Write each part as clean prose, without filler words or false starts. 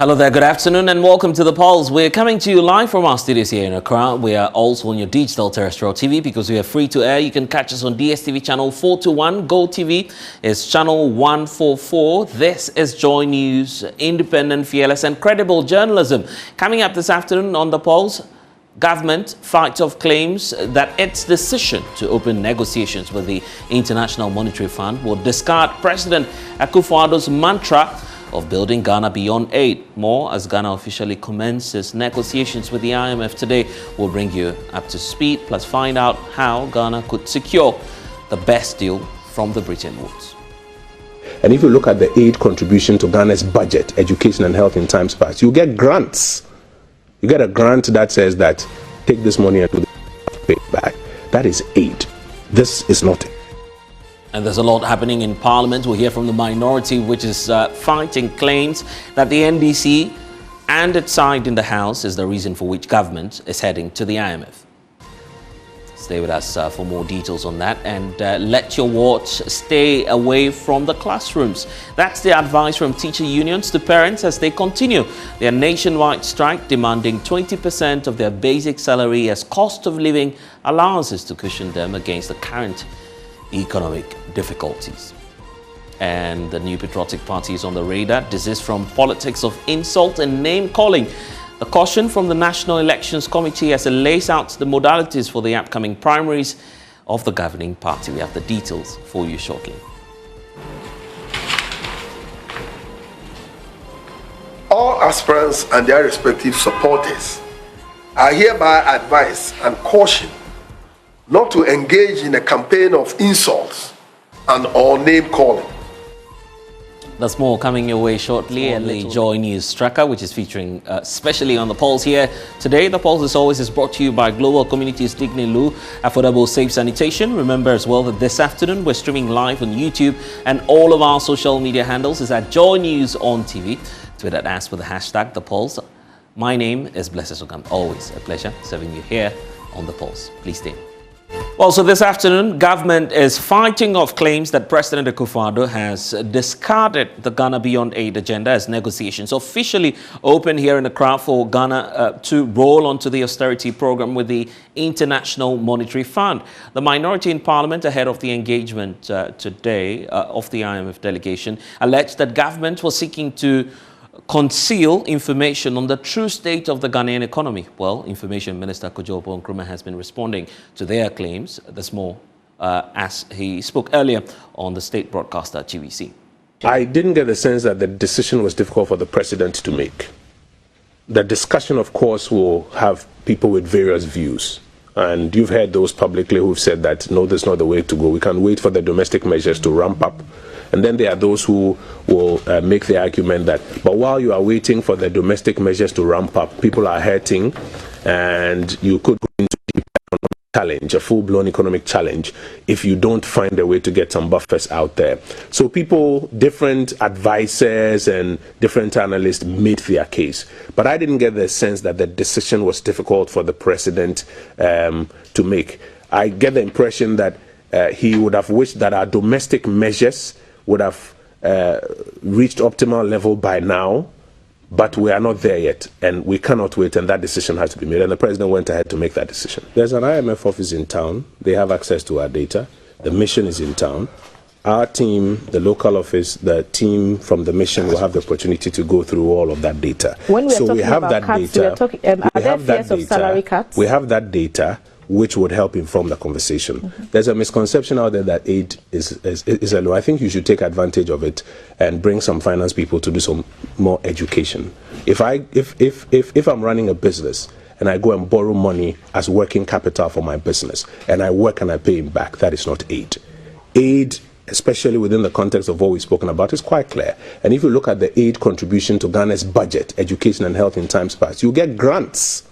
Hello there, good afternoon and welcome to The Pulse. We're coming to you live from our studios here in Accra. We are also on your digital terrestrial TV because we are free to air. You can catch us on DSTV channel 421. Go TV is channel 144. This is Joy News, independent, fearless and credible journalism. Coming up this afternoon on The Pulse, government fights off claims that its decision to open negotiations with the International Monetary Fund will discard President Akufo-Addo's mantra of building Ghana beyond aid. More as Ghana officially commences negotiations with the IMF today. We'll bring you up to speed, plus find out how Ghana could secure the best deal from the Bretton Woods. And if you look at the aid contribution to Ghana's budget, education and health in times past, you get grants. You get a grant that says that take this money and do the pay back. That is aid. This is not. And there's a lot happening in Parliament. We'll hear from the minority, which is fighting claims that the NDC and its side in the House is the reason for which government is heading to the IMF. Stay with us for more details on that, and let your watch stay away from the classrooms. That's the advice from teacher unions to parents as they continue their nationwide strike, demanding 20% of their basic salary as cost of living allowances to cushion them against the current economic difficulties. And the new patriotic party is on the radar. Desist from politics of insult and name calling. A caution from the National Elections Committee as it lays out the modalities for the upcoming primaries of the governing party. We have the details for you shortly. All aspirants and their respective supporters are hereby advised and cautioned not to engage in a campaign of insults and or name calling. That's more coming your way shortly, and the Joy News tracker, which is featuring especially on The Pulse here today. The Pulse, as always, is brought to you by Global Communities Dignilu, affordable safe sanitation. Remember as well that this afternoon we're streaming live on YouTube, and all of our social media handles is at Joy News on TV. Tweet at us with the hashtag The Pulse. My name is Blessed Sogah. Always a pleasure serving you here on The Pulse. Please stay. Well, so this afternoon, government is fighting off claims that President Akufo-Addo has discarded the Ghana Beyond Aid agenda as negotiations officially open here in Accra for Ghana to roll onto the austerity program with the International Monetary Fund. The minority in Parliament ahead of the engagement today of the IMF delegation alleged that government was seeking to conceal information on the true state of the Ghanaian economy. Well, Information Minister Kojo Nkrumah has been responding to their claims. There's more as he spoke earlier on the state broadcaster GVC. I didn't get the sense that the decision was difficult for the president to make. The discussion, of course, will have people with various views. And you've heard those publicly who've said that, no, that's not the way to go. We can wait for the domestic measures to ramp up. And then there are those who will make the argument that, but while you are waiting for the domestic measures to ramp up, people are hurting, and you could go into a deep economic challenge, a full-blown economic challenge, if you don't find a way to get some buffers out there. So people, different advisors and different analysts made their case. But I didn't get the sense that the decision was difficult for the president to make. I get the impression that he would have wished that our domestic measures would have reached optimal level by now, but we are not there yet, and we cannot wait, and that decision has to be made, and the president went ahead to make that decision. There's an IMF office in town. They have access to our data. The mission is in town. Our team, the local office, the team from the mission will have the opportunity to go through all of that data. When we are talking about cuts, we are talking, are there fears of salary cuts? We have that data, which would help inform the conversation. Mm-hmm. There's a misconception out there that aid is a low. I think you should take advantage of it and bring some finance people to do some more education. If I'm running a business and I go and borrow money as working capital for my business, and I work and I pay him back, that is not aid. Aid, especially within the context of what we've spoken about, is quite clear. And if you look at the aid contribution to Ghana's budget, education and health in times past, you get grants.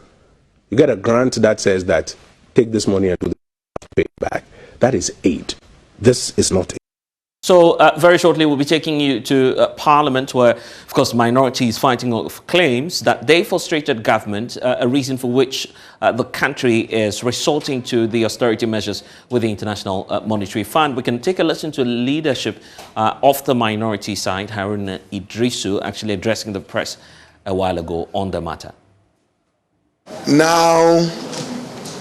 You get a grant that says that take this money and do the pay back. That is aid. This is not aid. So very shortly, we'll be taking you to Parliament, where, of course, minorities fighting off claims that they frustrated government, a reason for which the country is resorting to the austerity measures with the International Monetary Fund. We can take a listen to leadership of the minority side, Haruna Idrisu, actually addressing the press a while ago on the matter. Now,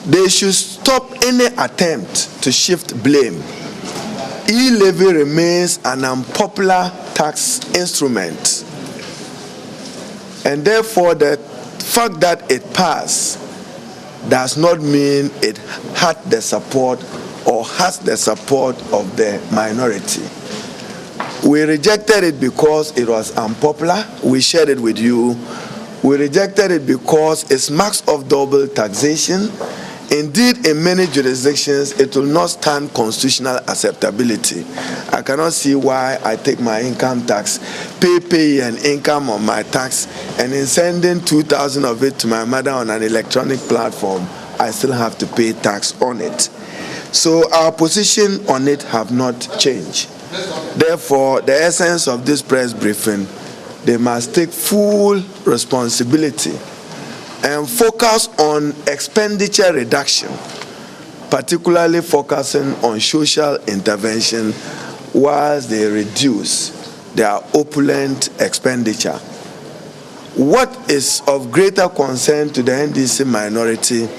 they should stop any attempt to shift blame. E-levy remains an unpopular tax instrument, and therefore the fact that it passed does not mean it had the support or has the support of the minority. We rejected it because it was unpopular. We shared it with you. We rejected it because it's marks of double taxation. Indeed, in many jurisdictions, it will not stand constitutional acceptability. I cannot see why I take my income tax, pay an income on my tax, and in sending 2,000 of it to my mother on an electronic platform, I still have to pay tax on it. So our position on it have not changed. Therefore, the essence of this press briefing, they must take full responsibility and focus on expenditure reduction, particularly focusing on social intervention whilst they reduce their opulent expenditure. What is of greater concern to the NDC minority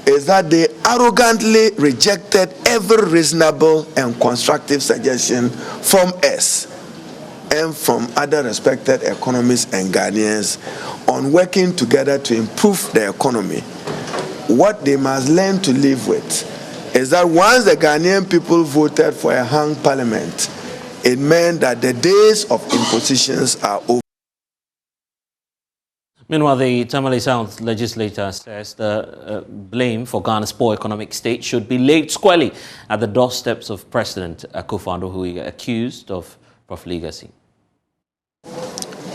is that they arrogantly rejected every reasonable and constructive suggestion from us and from other respected economists and Ghanaians on working together to improve the economy. What they must learn to live with is that once the Ghanaian people voted for a hung parliament, it meant that the days of impositions are over. Meanwhile, the Tamale South legislator says the blame for Ghana's poor economic state should be laid squarely at the doorsteps of President Akufo-Addo, who is accused of profligacy.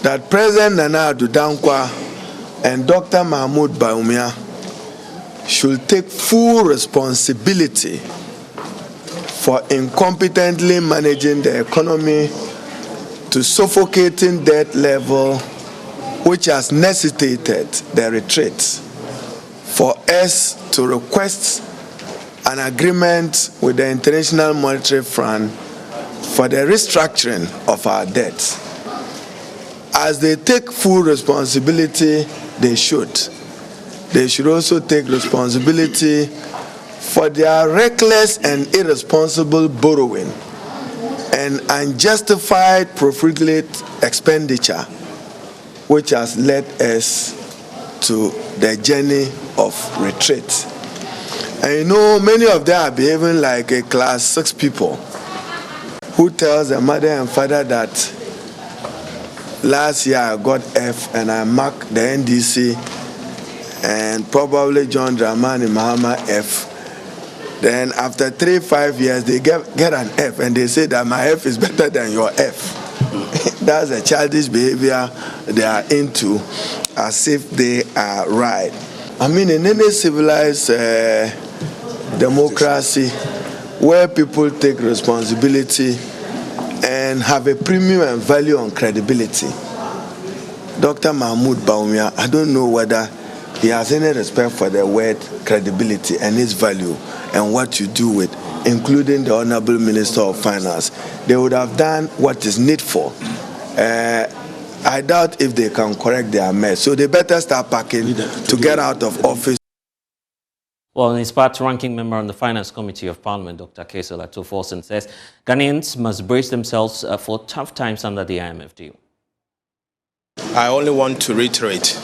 That President Nana Addo Dankwa and Dr. Mahmoud Bawumia should take full responsibility for incompetently managing the economy to suffocating debt level, which has necessitated the retreat, for us to request an agreement with the International Monetary Fund for the restructuring of our debts. As they take full responsibility, they should. They should also take responsibility for their reckless and irresponsible borrowing and unjustified profligate expenditure, which has led us to the journey of retreat. And you know, many of them are behaving like a class 6 people who tells their mother and father that last year I got F and I marked the NDC and probably John Dramani Mahama F. Then after 3-5 years, they get an F and they say that my F is better than your F. That's a childish behavior they are into, as if they are right. I mean, in any civilized democracy where people take responsibility and have a premium and value on credibility, Dr. Mahmoud Bawumia, I don't know whether he has any respect for the word credibility and its value and what you do with, including the Honorable Minister of Finance. They would have done what is needful. I doubt if they can correct their mess. So they better start packing to get out of office. Well, in his part, ranking member on the Finance Committee of Parliament, Dr. Kesola Toforson, says Ghanaians must brace themselves for tough times under the IMF deal. I only want to reiterate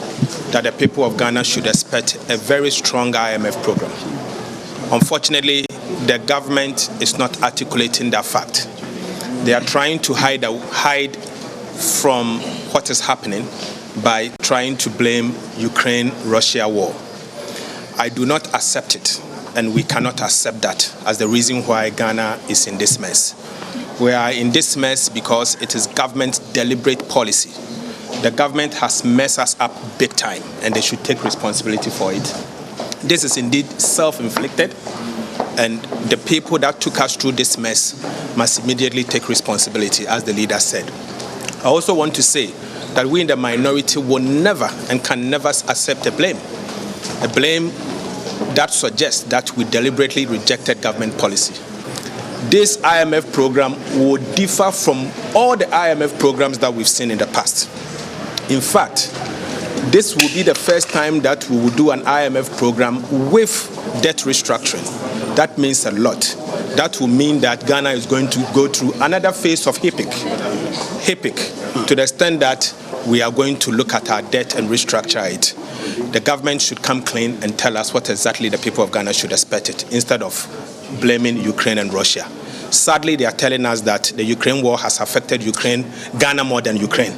that the people of Ghana should expect a very strong IMF program. Unfortunately, the government is not articulating that fact. They are trying to hide from what is happening by trying to blame Ukraine-Russia war. I do not accept it, and we cannot accept that as the reason why Ghana is in this mess. We are in this mess because it is government's deliberate policy. The government has messed us up big time, and they should take responsibility for it. This is indeed self-inflicted, and the people that took us through this mess must immediately take responsibility, as the leader said. I also want to say that we in the minority will never and can never accept a blame that suggests that we deliberately rejected government policy. This IMF program will differ from all the IMF programs that we've seen in the past. In fact, this will be the first time that we will do an IMF program with debt restructuring. That means a lot. That will mean that Ghana is going to go through another phase of HIPIC, to the extent that we are going to look at our debt and restructure it. The government should come clean and tell us what exactly the people of Ghana should expect it, instead of blaming Ukraine and Russia. Sadly, they are telling us that the Ukraine war has affected Ghana more than Ukraine.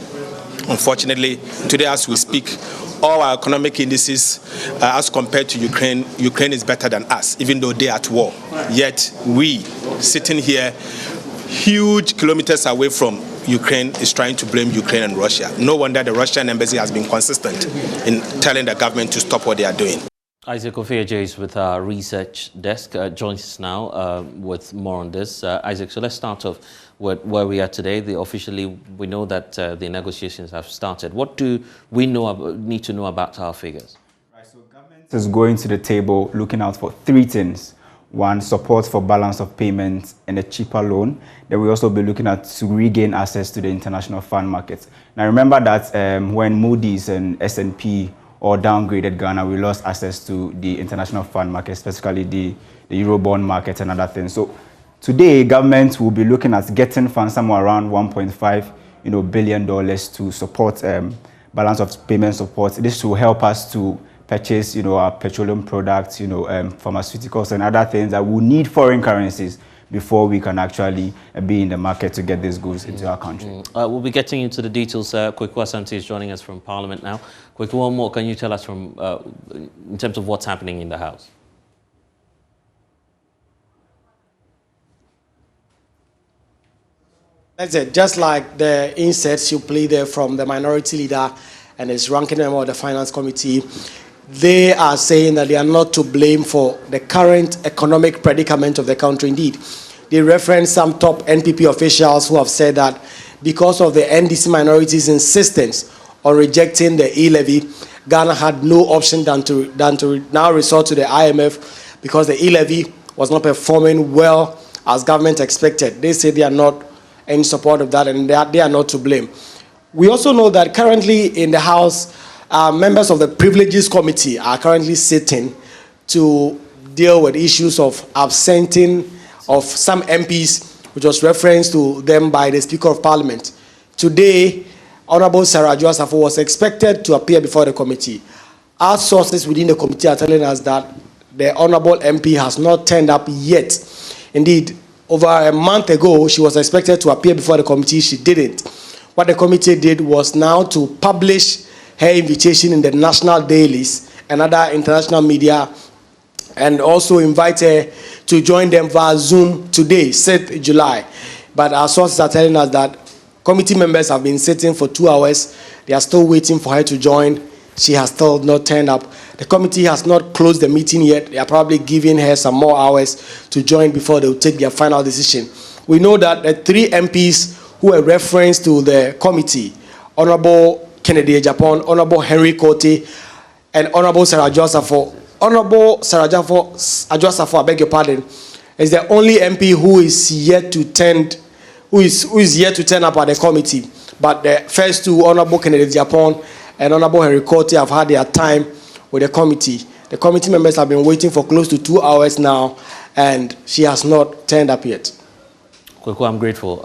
Unfortunately, today as we speak, all our economic indices, as compared to Ukraine, Ukraine is better than us, even though they are at war. Yet we, sitting here, huge kilometers away from Ukraine, is trying to blame Ukraine and Russia. No wonder the Russian embassy has been consistent in telling the government to stop what they are doing. Isaac Ofeaje is with our research desk, joins us now with more on this. Isaac, so let's start off with where we are today. Officially, we know that the negotiations have started. What do we need to know about our figures? Right, so government is going to the table looking out for three things. One, support for balance of payments and a cheaper loan. Then we'll also be looking at to regain access to the international fund markets. Now remember that when Moody's and S&P or downgraded Ghana, we lost access to the international fund market, specifically the Eurobond market and other things. So today, government will be looking at getting funds somewhere around $1.5 billion to support balance of payment support. This will help us to purchase our petroleum products, pharmaceuticals and other things that will need foreign currencies before we can actually be in the market to get these goods into our country. We'll be getting into the details. Kwaku Asante is joining us from Parliament now. Kwaku, one more, can you tell us from in terms of what's happening in the House? That's it. Just like the inserts you play there from the minority leader and his ranking member of the Finance Committee, they are saying that they are not to blame for the current economic predicament of the country. Indeed, they reference some top NPP officials who have said that because of the NDC minority's insistence on rejecting the e-levy, Ghana had no option than to now resort to the IMF because the e-levy was not performing well as government expected. They say they are not in support of that and they are not to blame. We also know that currently in the House, members of the Privileges Committee are currently sitting to deal with issues of absenting of some MPs, which was referenced to them by the Speaker of Parliament. Today, Honorable Sarah Joasafo was expected to appear before the committee. Our sources within the committee are telling us that the Honorable MP has not turned up yet. Indeed, over a month ago, she was expected to appear before the committee. She didn't. What the committee did was now to publish her invitation in the national dailies and other international media, and also invite her to join them via Zoom today, 6th July. But our sources are telling us that committee members have been sitting for 2 hours. They are still waiting for her to join. She has still not turned up. The committee has not closed the meeting yet. They are probably giving her some more hours to join before they will take their final decision. We know that the three MPs who were referenced to the committee, Honorable Kennedy Japan, Honorable Henry Kote, and Honorable Sarah Joasafo. Honorable Sarah Joasafo, I beg your pardon, is the only MP who is yet to turn up at the committee. But the first two, Honorable Kennedy Japan and Honorable Henry Kote, have had their time with the committee. The committee members have been waiting for close to 2 hours now, and she has not turned up yet. Kwaku, I'm grateful.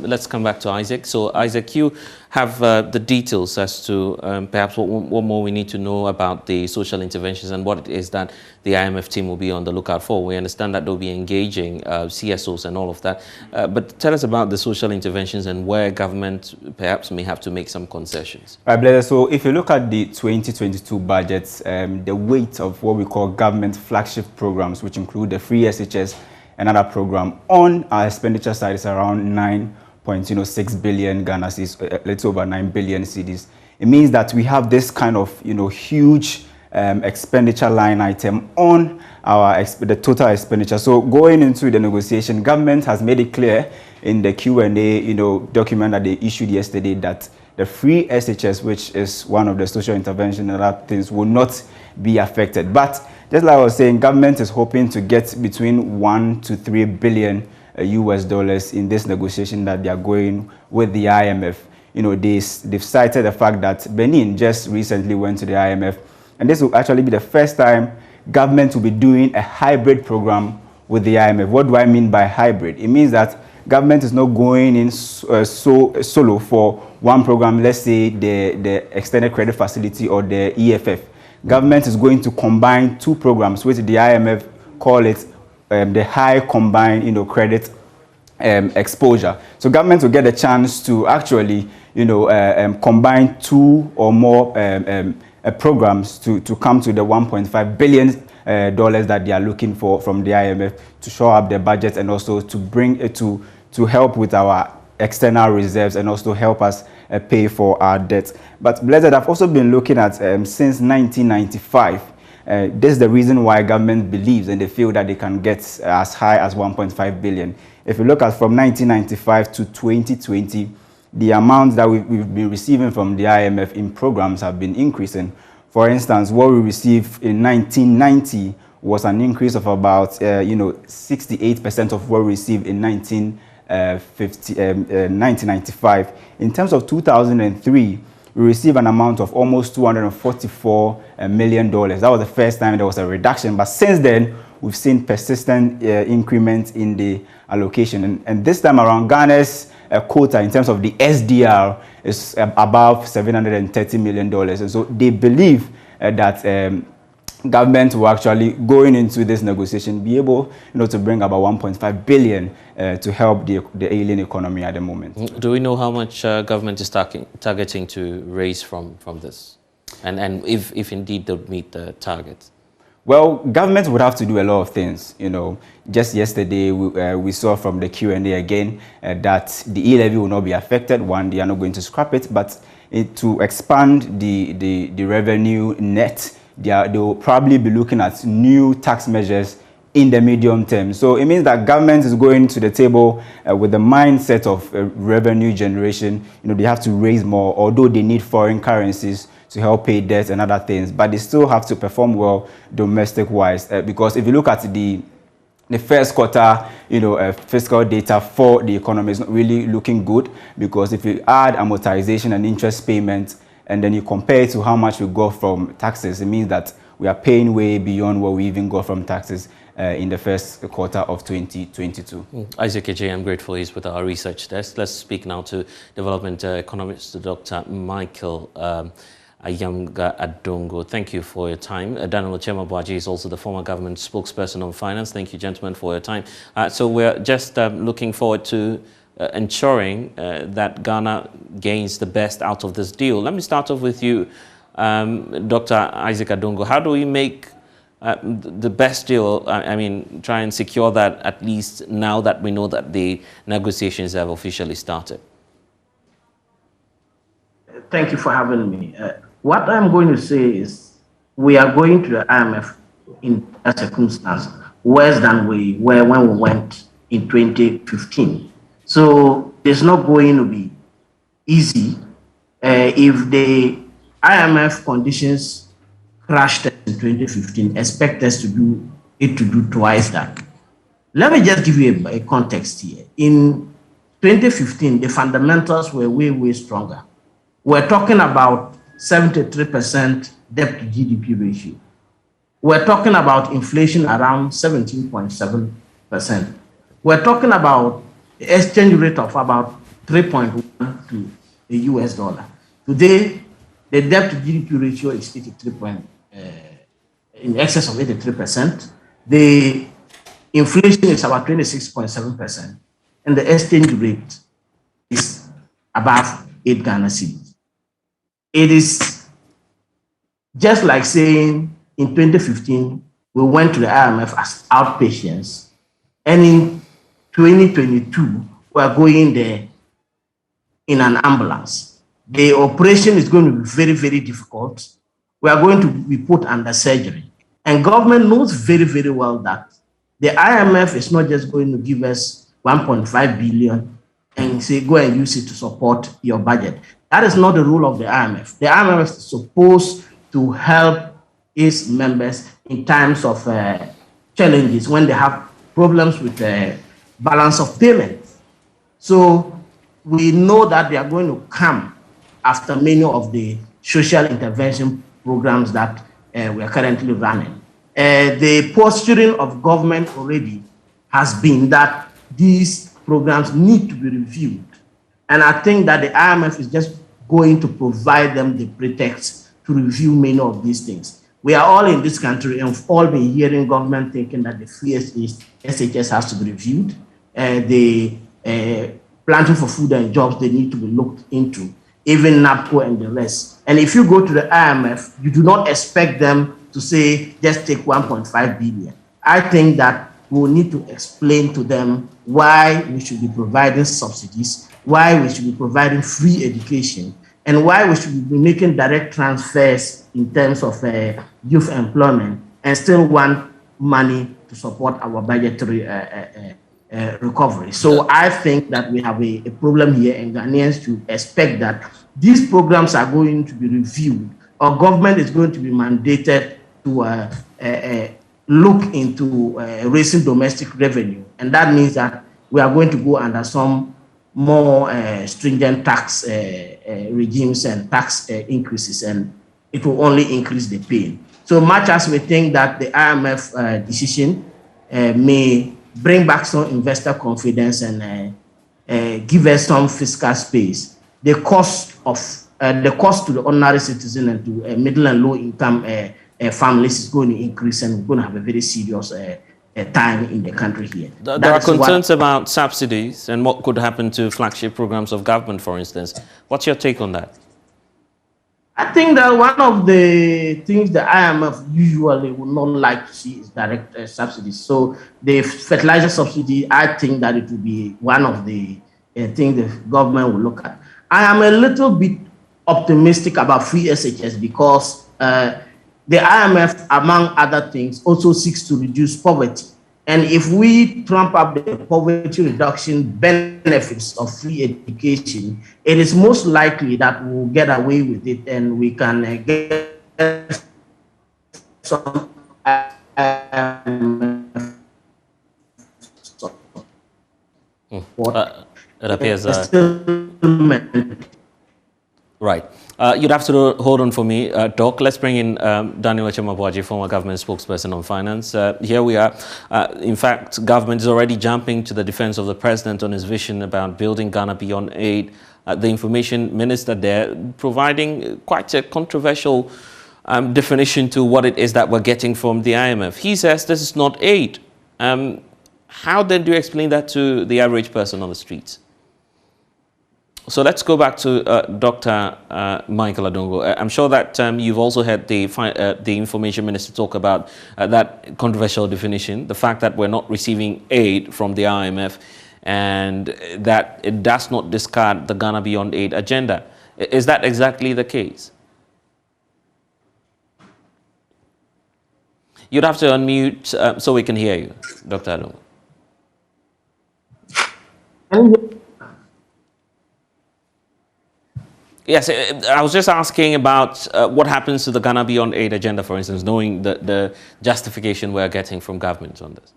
Let's come back to Isaac. So, Isaac, you have the details as to perhaps what more we need to know about the social interventions and what it is that the IMF team will be on the lookout for. We understand that they'll be engaging CSOs and all of that. But tell us about the social interventions and where government perhaps may have to make some concessions. Right, Blair. So if you look at the 2022 budgets, the weight of what we call government flagship programs, which include the free SHS, another program on our expenditure side is around 9.6 billion Ghana cedis, a little over 9 billion cedis. It means that we have this kind of huge expenditure line item on the total expenditure. So going into the negotiation, government has made it clear in the Q&A document that they issued yesterday that the free SHS, which is one of the social intervention and other things, will not be affected. But just like I was saying, government is hoping to get between 1 to 3 billion US dollars in this negotiation that they are going with the IMF. they've cited the fact that Benin just recently went to the IMF, and this will actually be the first time government will be doing a hybrid program with the IMF. What do I mean by hybrid? It means that government is not going in solo for one program, let's say the Extended Credit Facility or the EFF. Government is going to combine two programs, which the IMF call it the high combined credit exposure. So government will get a chance to actually combine two or more programs to come to the $1.5 billion that they are looking for from the IMF to shore up their budget, and also to bring it to help with our external reserves, and also help us pay for our debt. But Blessed, I've also been looking at since 1995. This is the reason why government believes and they feel that they can get as high as 1.5 billion. If you look at from 1995 to 2020, the amounts that we've been receiving from the IMF in programs have been increasing. For instance, what we received in 1990 was an increase of about 68% of what we received in 1995. In terms of 2003, we received an amount of almost $244 million. That was the first time there was a reduction, but since then, we've seen persistent increments in the allocation. And this time around, Ghana's quota in terms of the SDR is above $730 million. And so they believe that government will actually, going into this negotiation, be able to bring about 1.5 billion to help the alien economy at the moment. Do we know how much government is targeting to raise from this? And if indeed they'll meet the target? Well, government would have to do a lot of things. Just yesterday we saw from the Q&A again that the e-levy will not be affected. One, they are not going to scrap it, but to expand the revenue net, they will probably be looking at new tax measures in the medium term. So it means that government is going to the table with the mindset of revenue generation. They have to raise more, although they need foreign currencies to help pay debt and other things, but they still have to perform well domestic-wise. Because if you look at the first quarter, fiscal data for the economy is not really looking good, because if you add amortization and interest payments, and then you compare it to how much we got from taxes, it means that we are paying way beyond what we even got from taxes in the first quarter of 2022. Isaac Ejay, I'm grateful he's with our research desk. Let's speak now to development economist Dr. Michael Ayamga Adongo. Thank you for your time. Daniel Ochemabwaji is also the former government spokesperson on finance. Thank you, gentlemen, for your time. So we're just looking forward to ensuring that Ghana gains the best out of this deal. Let me start off with you, Dr. Isaac Adongo. How do we make the best deal? I mean, try and secure that, at least now that we know that the negotiations have officially started. Thank you for having me. What I'm going to say is we are going to the IMF in a circumstance worse than we were when we went in 2015. So it's not going to be easy. If the IMF conditions crashed in 2015, expect us to do twice that. Let me just give you a context here. In 2015, the fundamentals were way stronger. We're talking about 73% debt to GDP ratio. We're talking about inflation around 17.7%. We're talking about the exchange rate of about 3.1 to the US dollar. Today, the debt to GDP ratio is 83 in excess of 83%. The inflation is about 26.7%, and the exchange rate is above 8 Ghana cedis. It is just like saying in 2015, we went to the IMF as outpatients, and in 2022, we are going there in an ambulance. The operation is going to be very difficult. We are going to be put under surgery. And government knows very well that the IMF is not just going to give us 1.5 billion and say, go and use it to support your budget. That is not the role of the IMF. The IMF is supposed to help its members in times of challenges, when they have problems with the balance of payments. So we know that they are going to come after many of the social intervention programs that we are currently running. The posturing of government already has been that these programs need to be reviewed. And I think that the IMF is just going to provide them the pretext to review many of these things. We are all in this country and we've all been hearing government thinking that the free SHS has to be reviewed. The planting for food and jobs, they need to be looked into, even NAPCO and the rest. And if you go to the IMF, you do not expect them to say, just take 1.5 billion. I think that we will need to explain to them why we should be providing subsidies, why we should be providing free education, and why we should be making direct transfers in terms of youth employment and still want money to support our budgetary recovery. So I think that we have a problem here, and Ghanaians should expect that these programs are going to be reviewed, or government is going to be mandated to look into raising domestic revenue. And that means that we are going to go under some more stringent tax regimes and tax increases, and it will only increase the pain. So much as we think that the IMF decision may bring back some investor confidence and give us some fiscal space, the cost to the ordinary citizen and to middle and low income families is going to increase, and we're going to have a very serious time in the country here. There are concerns about subsidies and what could happen to flagship programs of government, for instance. What's your take on that? I think that one of the things the IMF usually would not like to see is direct subsidies. So the fertilizer subsidy, I think that it will be one of the things the government will look at. I am a little bit optimistic about free SHS because the IMF, among other things, also seeks to reduce poverty. And if we trump up the poverty reduction benefits of free education, it is most likely that we'll get away with it and we can get some it appears right. You'd have to hold on for me, Doc. Let's bring in Daniel Achimabwaji, former government spokesperson on finance. Here we are. In fact, government is already jumping to the defense of the president on his vision about building Ghana beyond aid. The information minister there providing quite a controversial definition to what it is that we're getting from the IMF. He says this is not aid. How then do you explain that to the average person on the streets? So let's go back to Dr. Michael Adongo. I'm sure that you've also heard the information minister talk about that controversial definition, the fact that we're not receiving aid from the IMF and that it does not discard the Ghana Beyond Aid agenda. Is that exactly the case? You'd have to unmute so we can hear you, Dr. Adongo. Yes, I was just asking about what happens to the Ghana Beyond Aid agenda, for instance, knowing the justification we're getting from government on this.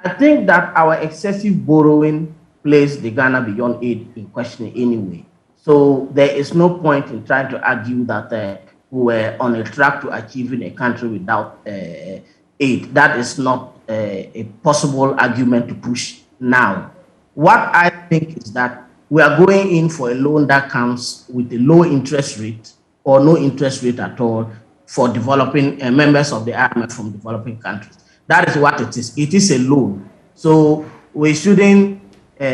I think that our excessive borrowing placed the Ghana Beyond Aid in question anyway. So there is no point in trying to argue that we were on a track to achieving a country without aid. That is not a possible argument to push now. What I think is that we are going in for a loan that comes with a low interest rate or no interest rate at all for developing members of the IMF from developing countries. That is what it is. It is a loan. So we shouldn't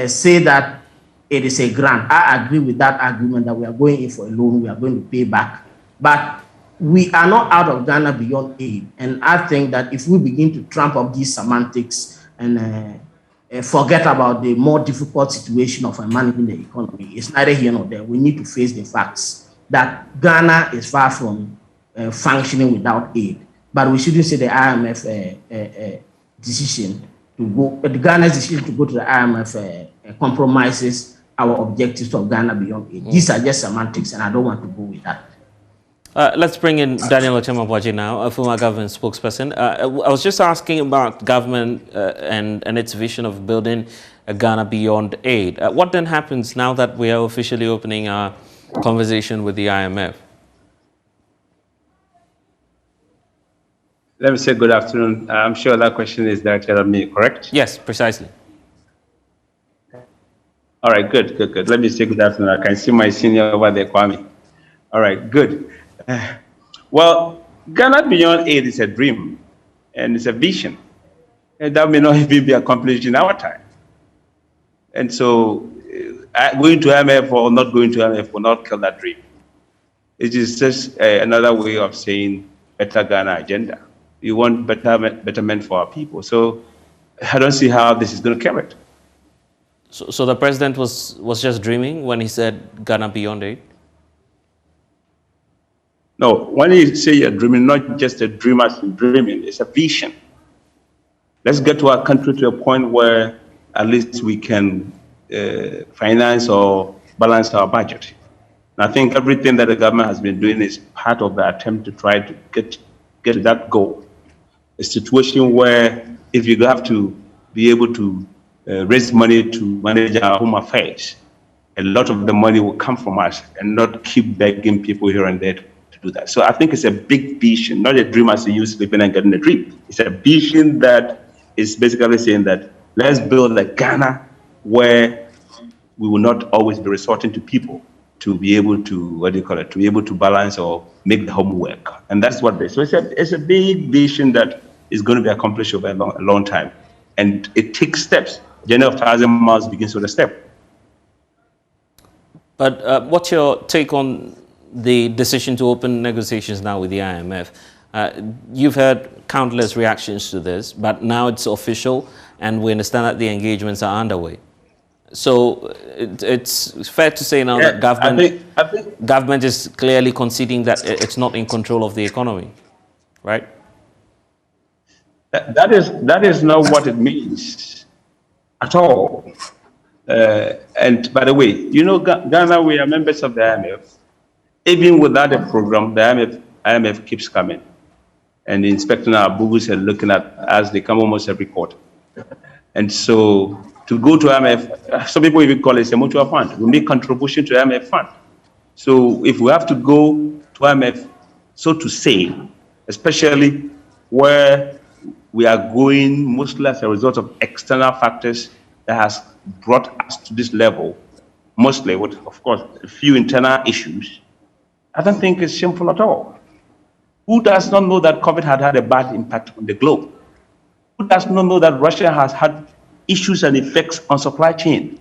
say that it is a grant. I agree with that argument that we are going in for a loan, we are going to pay back. But we are not out of Ghana Beyond Aid. And I think that if we begin to tramp up these semantics and forget about the more difficult situation of managing the economy, it's neither here nor there. We need to face the facts that Ghana is far from functioning without aid. But we shouldn't say the IMF decision to go, the Ghana's decision to go to the IMF compromises our objectives of Ghana Beyond Aid. These are just semantics, and I don't want to go with that. Let's bring in Daniel Achimabwaji now, a former government spokesperson. I was just asking about government and its vision of building Ghana beyond aid. What then happens now that we are officially opening our conversation with the IMF? Let me say good afternoon. I'm sure that question is directed at me, correct? Yes, precisely. All right, good. Let me say good afternoon. I can see my senior over there, Kwame. All right, good. Well, Ghana beyond aid is a dream and it's a vision. And that may not even be accomplished in our time. And so going to IMF or not going to IMF will not kill that dream. It is just another way of saying better Ghana agenda. We want betterment for our people. So I don't see how this is going to carry it. So the president was just dreaming when he said Ghana beyond aid? No, when you say you're dreaming, not just a dream as in dreaming, it's a vision. Let's get to our country to a point where at least we can finance or balance our budget. And I think everything that the government has been doing is part of the attempt to try to get to that goal. A situation where if you have to be able to raise money to manage our home affairs, a lot of the money will come from us and not keep begging people here and there to do that. So I think it's a big vision, not a dream as you sleeping and getting a dream. It's a vision that is basically saying that let's build a Ghana where we will not always be resorting to people to be able to, to be able to balance or make the homework. And that's what they, so it's a big vision that is going to be accomplished over a long time. And it takes steps. Journey of 1,000 miles begins with a step. But what's your take on the decision to open negotiations now with the IMF? You've heard countless reactions to this, but now it's official and we understand that the engagements are underway. So it's fair to say now that government is clearly conceding that it's not in control of the economy, right? That is not what it means at all. And by the way, you know, Ghana, we are members of the IMF. Even without a program, the IMF keeps coming and inspecting our books and looking at us. They come almost every quarter. And so to go to IMF, some people even call it a mutual fund. We make contribution to IMF fund. So if we have to go to IMF, so to say, especially where we are going mostly as a result of external factors that has brought us to this level, mostly with, of course, a few internal issues, I don't think it's shameful at all. Who does not know that COVID had a bad impact on the globe? Who does not know that Russia has had issues and effects on supply chain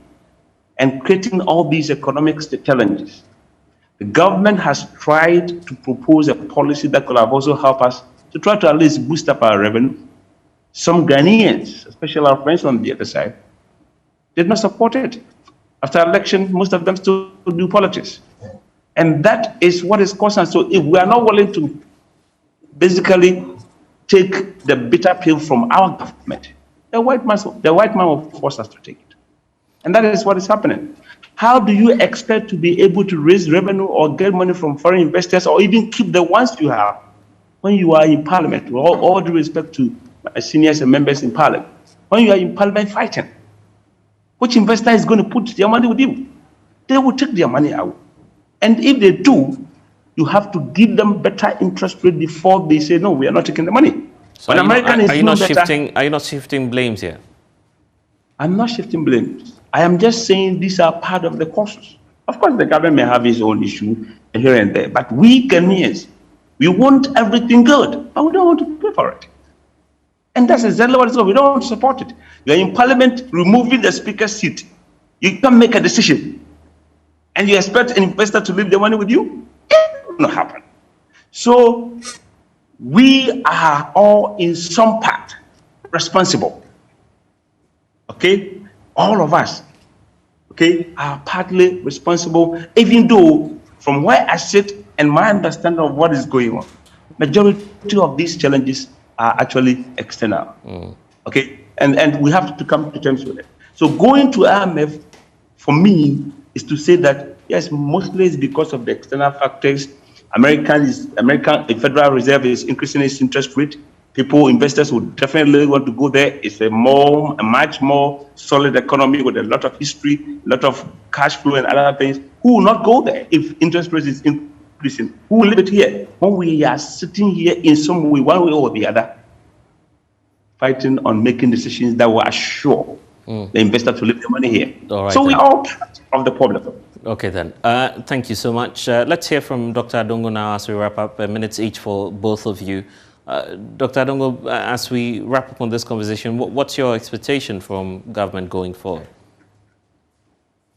and creating all these economic challenges? The government has tried to propose a policy that could have also helped us to try to at least boost up our revenue. Some Ghanaians, especially our friends on the other side, did not support it. After election, most of them still do politics. And that is what is causing us. So if we are not willing to basically take the bitter pill from our government, the white man will force us to take it. And that is what is happening. How do you expect to be able to raise revenue or get money from foreign investors or even keep the ones you have when you are in parliament? With all due respect to my seniors and members in parliament. When you are in parliament fighting, which investor is going to put their money with you? They will take their money out. And if they do, you have to give them better interest rate before they say, no, we are not taking the money. So are you not shifting blames here? I'm not shifting blames. I am just saying these are part of the causes. Of course, the government may have its own issue here and there, but we Ghanaians, we want everything good, but we don't want to pay for it. And that's exactly what it's about. We don't want to support it. You're in parliament removing the speaker's seat. You can't make a decision. And you expect an investor to leave the money with you? It will not happen. So we are all in some part responsible. Okay? All of us, okay, are partly responsible, even though from where I sit and my understanding of what is going on, majority of these challenges are actually external. Okay? And we have to come to terms with it. So going to IMF, for me, is to say that, yes, mostly it's because of the external factors. The Federal Reserve is increasing its interest rate. People, investors would definitely want to go there. It's a much more solid economy with a lot of history, a lot of cash flow and other things. Who will not go there if interest rates is increasing? Who will leave it here when we are sitting here in some way, one way or the other, fighting on making decisions that will assure the investor to leave their money here? All right, so we are all part of the problem. Okay then. Thank you so much. Let's hear from Dr. Adongo now as we wrap up. Minutes each for both of you. Dr. Adongo, as we wrap up on this conversation, what's your expectation from government going forward?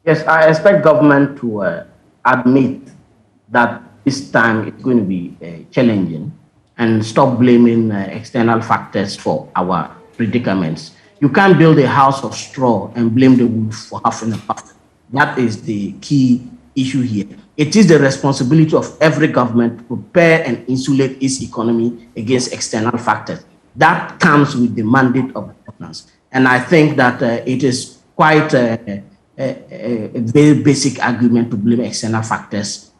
Yes, I expect government to admit that this time it's going to be challenging and stop blaming external factors for our predicaments. You can't build a house of straw and blame the wolf for having a puff. That is the key issue here. It is the responsibility of every government to prepare and insulate its economy against external factors. That comes with the mandate of governance. And I think that it is quite a very basic argument to blame external factors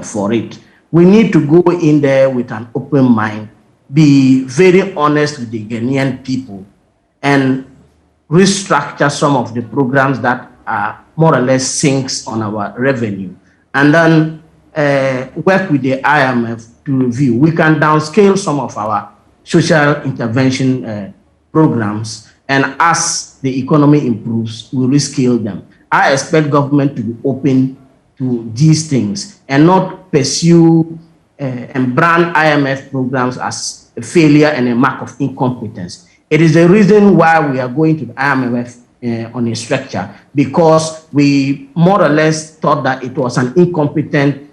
for it. We need to go in there with an open mind, be very honest with the Ghanaian people, and restructure some of the programs that are more or less sinks on our revenue, and then work with the IMF to review. We can downscale some of our social intervention programs, and as the economy improves, we rescale them. I expect government to be open to these things and not pursue and brand IMF programs as a failure and a mark of incompetence. It is the reason why we are going to the IMF on a structure, because we more or less thought that it was an incompetent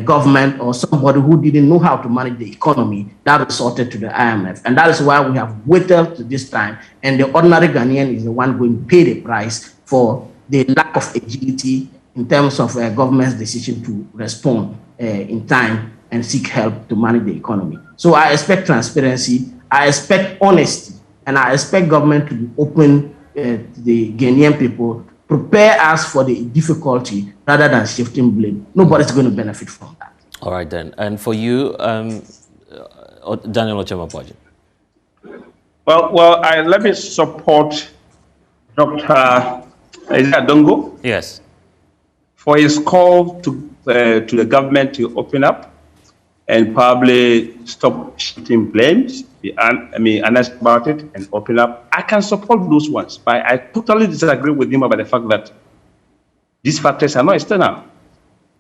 government or somebody who didn't know how to manage the economy that resorted to the IMF. And that is why we have waited to this time, and the ordinary Ghanaian is the one going to pay the price for the lack of agility in terms of government's decision to respond in time and seek help to manage the economy. So I expect transparency, I expect honesty, and I expect government to be open to the Ghanaian people, prepare us for the difficulty rather than shifting blame. Nobody's going to benefit from that. All right then. And for you, Daniel Ochema-Boaji. Well, let me support Dr. Adongo. Yes. For his call to the government to open up and probably stop shifting blames, be honest about it and open up. I can support those ones, but I totally disagree with him about the fact that these factors are not external.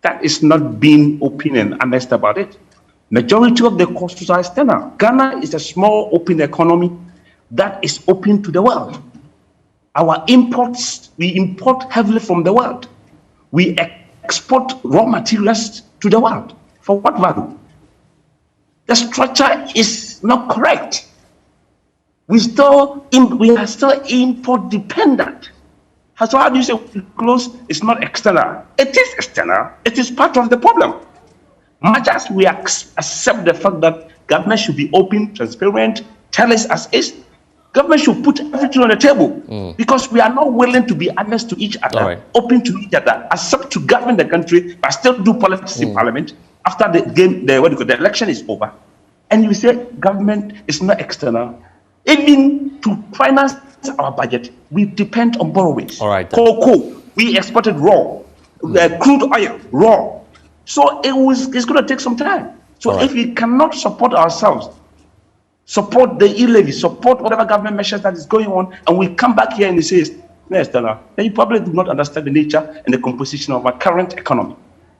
That is not being open and honest about it. Majority of the costs are external. Ghana is a small open economy that is open to the world. Our imports, we import heavily from the world. We export raw materials to the world. For what value? The structure is not correct. We are still import dependent. So how do you say close is not external? It is external. It is part of the problem. Much as we accept the fact that government should be open, transparent, tell us as is, government should put everything on the table because we are not willing to be honest to each other, open to each other, accept to govern the country, but still do politics in parliament after the election is over. And you say government is not external. Even to finance our budget, we depend on borrowings. All right. Cocoa, we exported raw, crude oil, raw. So it's going to take some time. So if we cannot support ourselves, support the e-levy, support whatever government measures that is going on, and we come back here and it says, then you probably do not understand the nature and the composition of our current economy.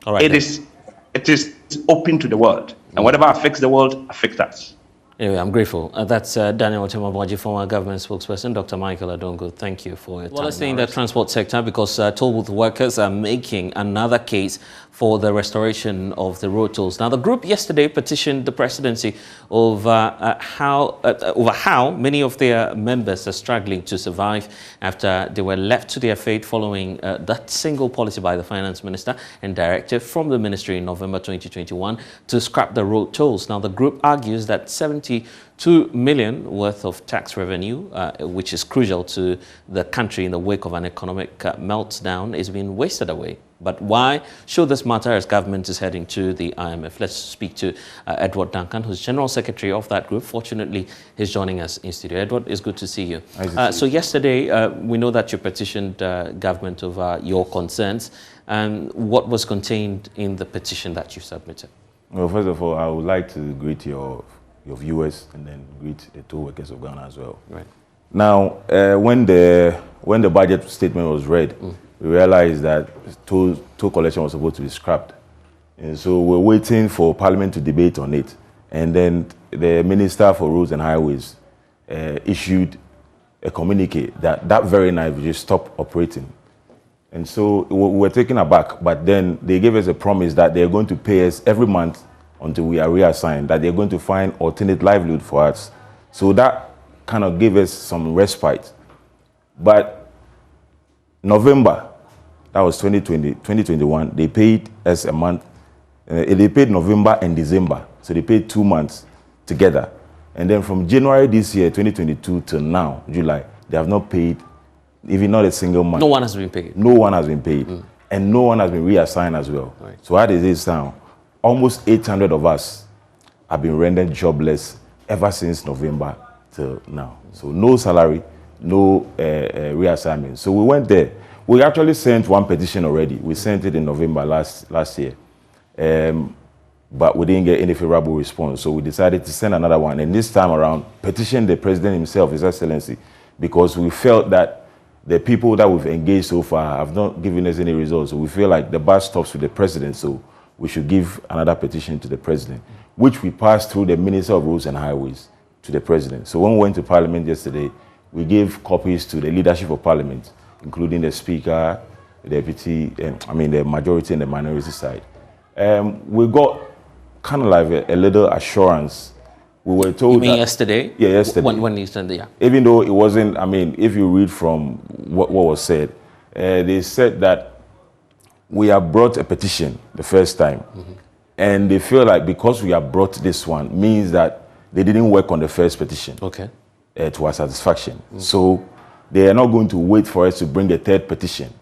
All right, it is open to the world, and whatever affects the world affects us. Anyway, I'm grateful. That's Daniel Ochema-Boaji, former government spokesperson. Dr. Michael Adongo, thank you for your time. Well, let's stay in the transport sector because toll booth workers are making another case for the restoration of the road tolls. Now, the group yesterday petitioned the presidency over how many of their members are struggling to survive after they were left to their fate following that single policy by the finance minister and directive from the ministry in November 2021 to scrap the road tolls. Now, the group argues that 72 million worth of tax revenue, which is crucial to the country in the wake of an economic meltdown, is being wasted away. But why should this matter as government is heading to the IMF? Let's speak to Edward Duncan, who's General Secretary of that group. Fortunately, he's joining us in studio. Edward, it's good to see you. So yesterday, we know that you petitioned government over your concerns. What was contained in the petition that you submitted? Well, first of all, I would like to greet your viewers and then greet the toll workers of Ghana as well. Right. Now, when the budget statement was read, we realized that toll collection was supposed to be scrapped. And so we're waiting for Parliament to debate on it. And then the Minister for Roads and Highways issued a communique that very night we just stopped operating. And so we were taken aback, but then they gave us a promise that they're going to pay us every month until we are reassigned, that they're going to find alternate livelihood for us. So that kind of gave us some respite. But November, that was 2021, they paid us a month. They paid November and December. So they paid 2 months together. And then from January this year, 2022 till now, July, they have not paid even not a single month. No one has been paid. No one has been paid. And no one has been reassigned as well. Right. So how does it sound? Almost 800 of us have been rendered jobless ever since November till now. So no salary, no reassignment. So we went there. We actually sent one petition already. We sent it in November last year. But we didn't get any favorable response. So we decided to send another one. And this time around, petition the president himself, His Excellency, because we felt that the people that we've engaged so far have not given us any results. So we feel like the buck stops with the president. So we should give another petition to the president, which we passed through the Minister of Roads and Highways to the president. So when we went to Parliament yesterday, we gave copies to the leadership of Parliament, including the Speaker, the Deputy, the majority and the minority side. We got kind of like a little assurance. We were told. You mean yesterday? Yeah, yesterday. When you said yeah. Even though it wasn't, if you read from what was said, they said that we have brought a petition the first time. And they feel like because we have brought this one means that they didn't work on the first petition. Okay. To our satisfaction. So they are not going to wait for us to bring a third petition.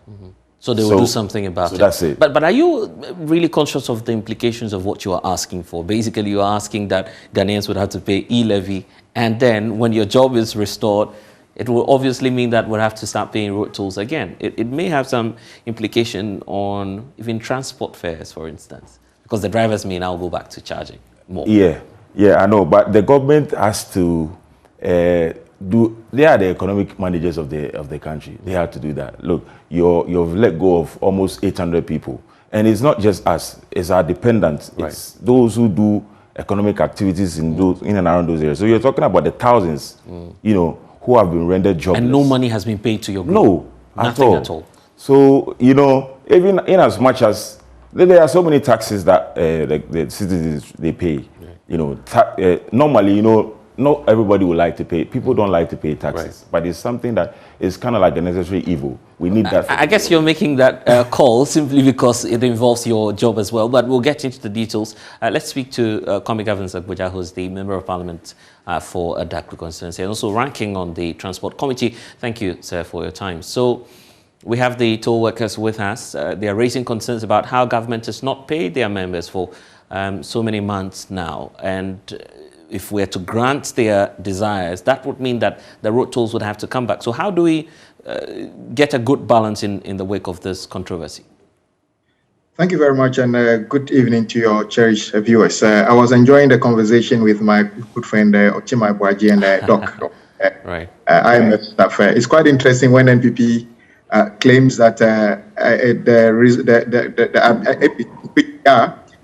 So they will do something about it. That's it. But are you really conscious of the implications of what you are asking for? Basically, you are asking that Ghanaians would have to pay e-levy, and then when your job is restored, it will obviously mean that we'll have to start paying road tolls again. It may have some implication on even transport fares, for instance, because the drivers may now go back to charging more. Yeah, I know. But the government has to they are the economic managers of the country. They have to do that. Look, you've let go of almost 800 people. And it's not just us, it's our dependents. Right. It's those who do economic activities in and around those areas. So you're talking about the thousands, who have been rendered jobless. And no money has been paid to your group? No, nothing at all. So, even in as much as there are so many taxes that the citizens, they pay. Normally, not everybody would like to pay. People don't like to pay taxes, but it's something that is kind of like a necessary evil. We need that. I guess you're making that call simply because it involves your job as well, but we'll get into the details. Let's speak to Kwame Governance Agbuja, who's the Member of Parliament for Adaklu constituency and also ranking on the Transport Committee. Thank you, sir, for your time. So we have the toll workers with us. They are raising concerns about how government has not paid their members for so many months now. And if we're to grant their desires, that would mean that the road tolls would have to come back. So how do we get a good balance in the wake of this controversy? Thank you very much, and good evening to your cherished viewers. I was enjoying the conversation with my good friend Ochima Boaji and Doc. Right. IMF staff. It's quite interesting when NPP claims that the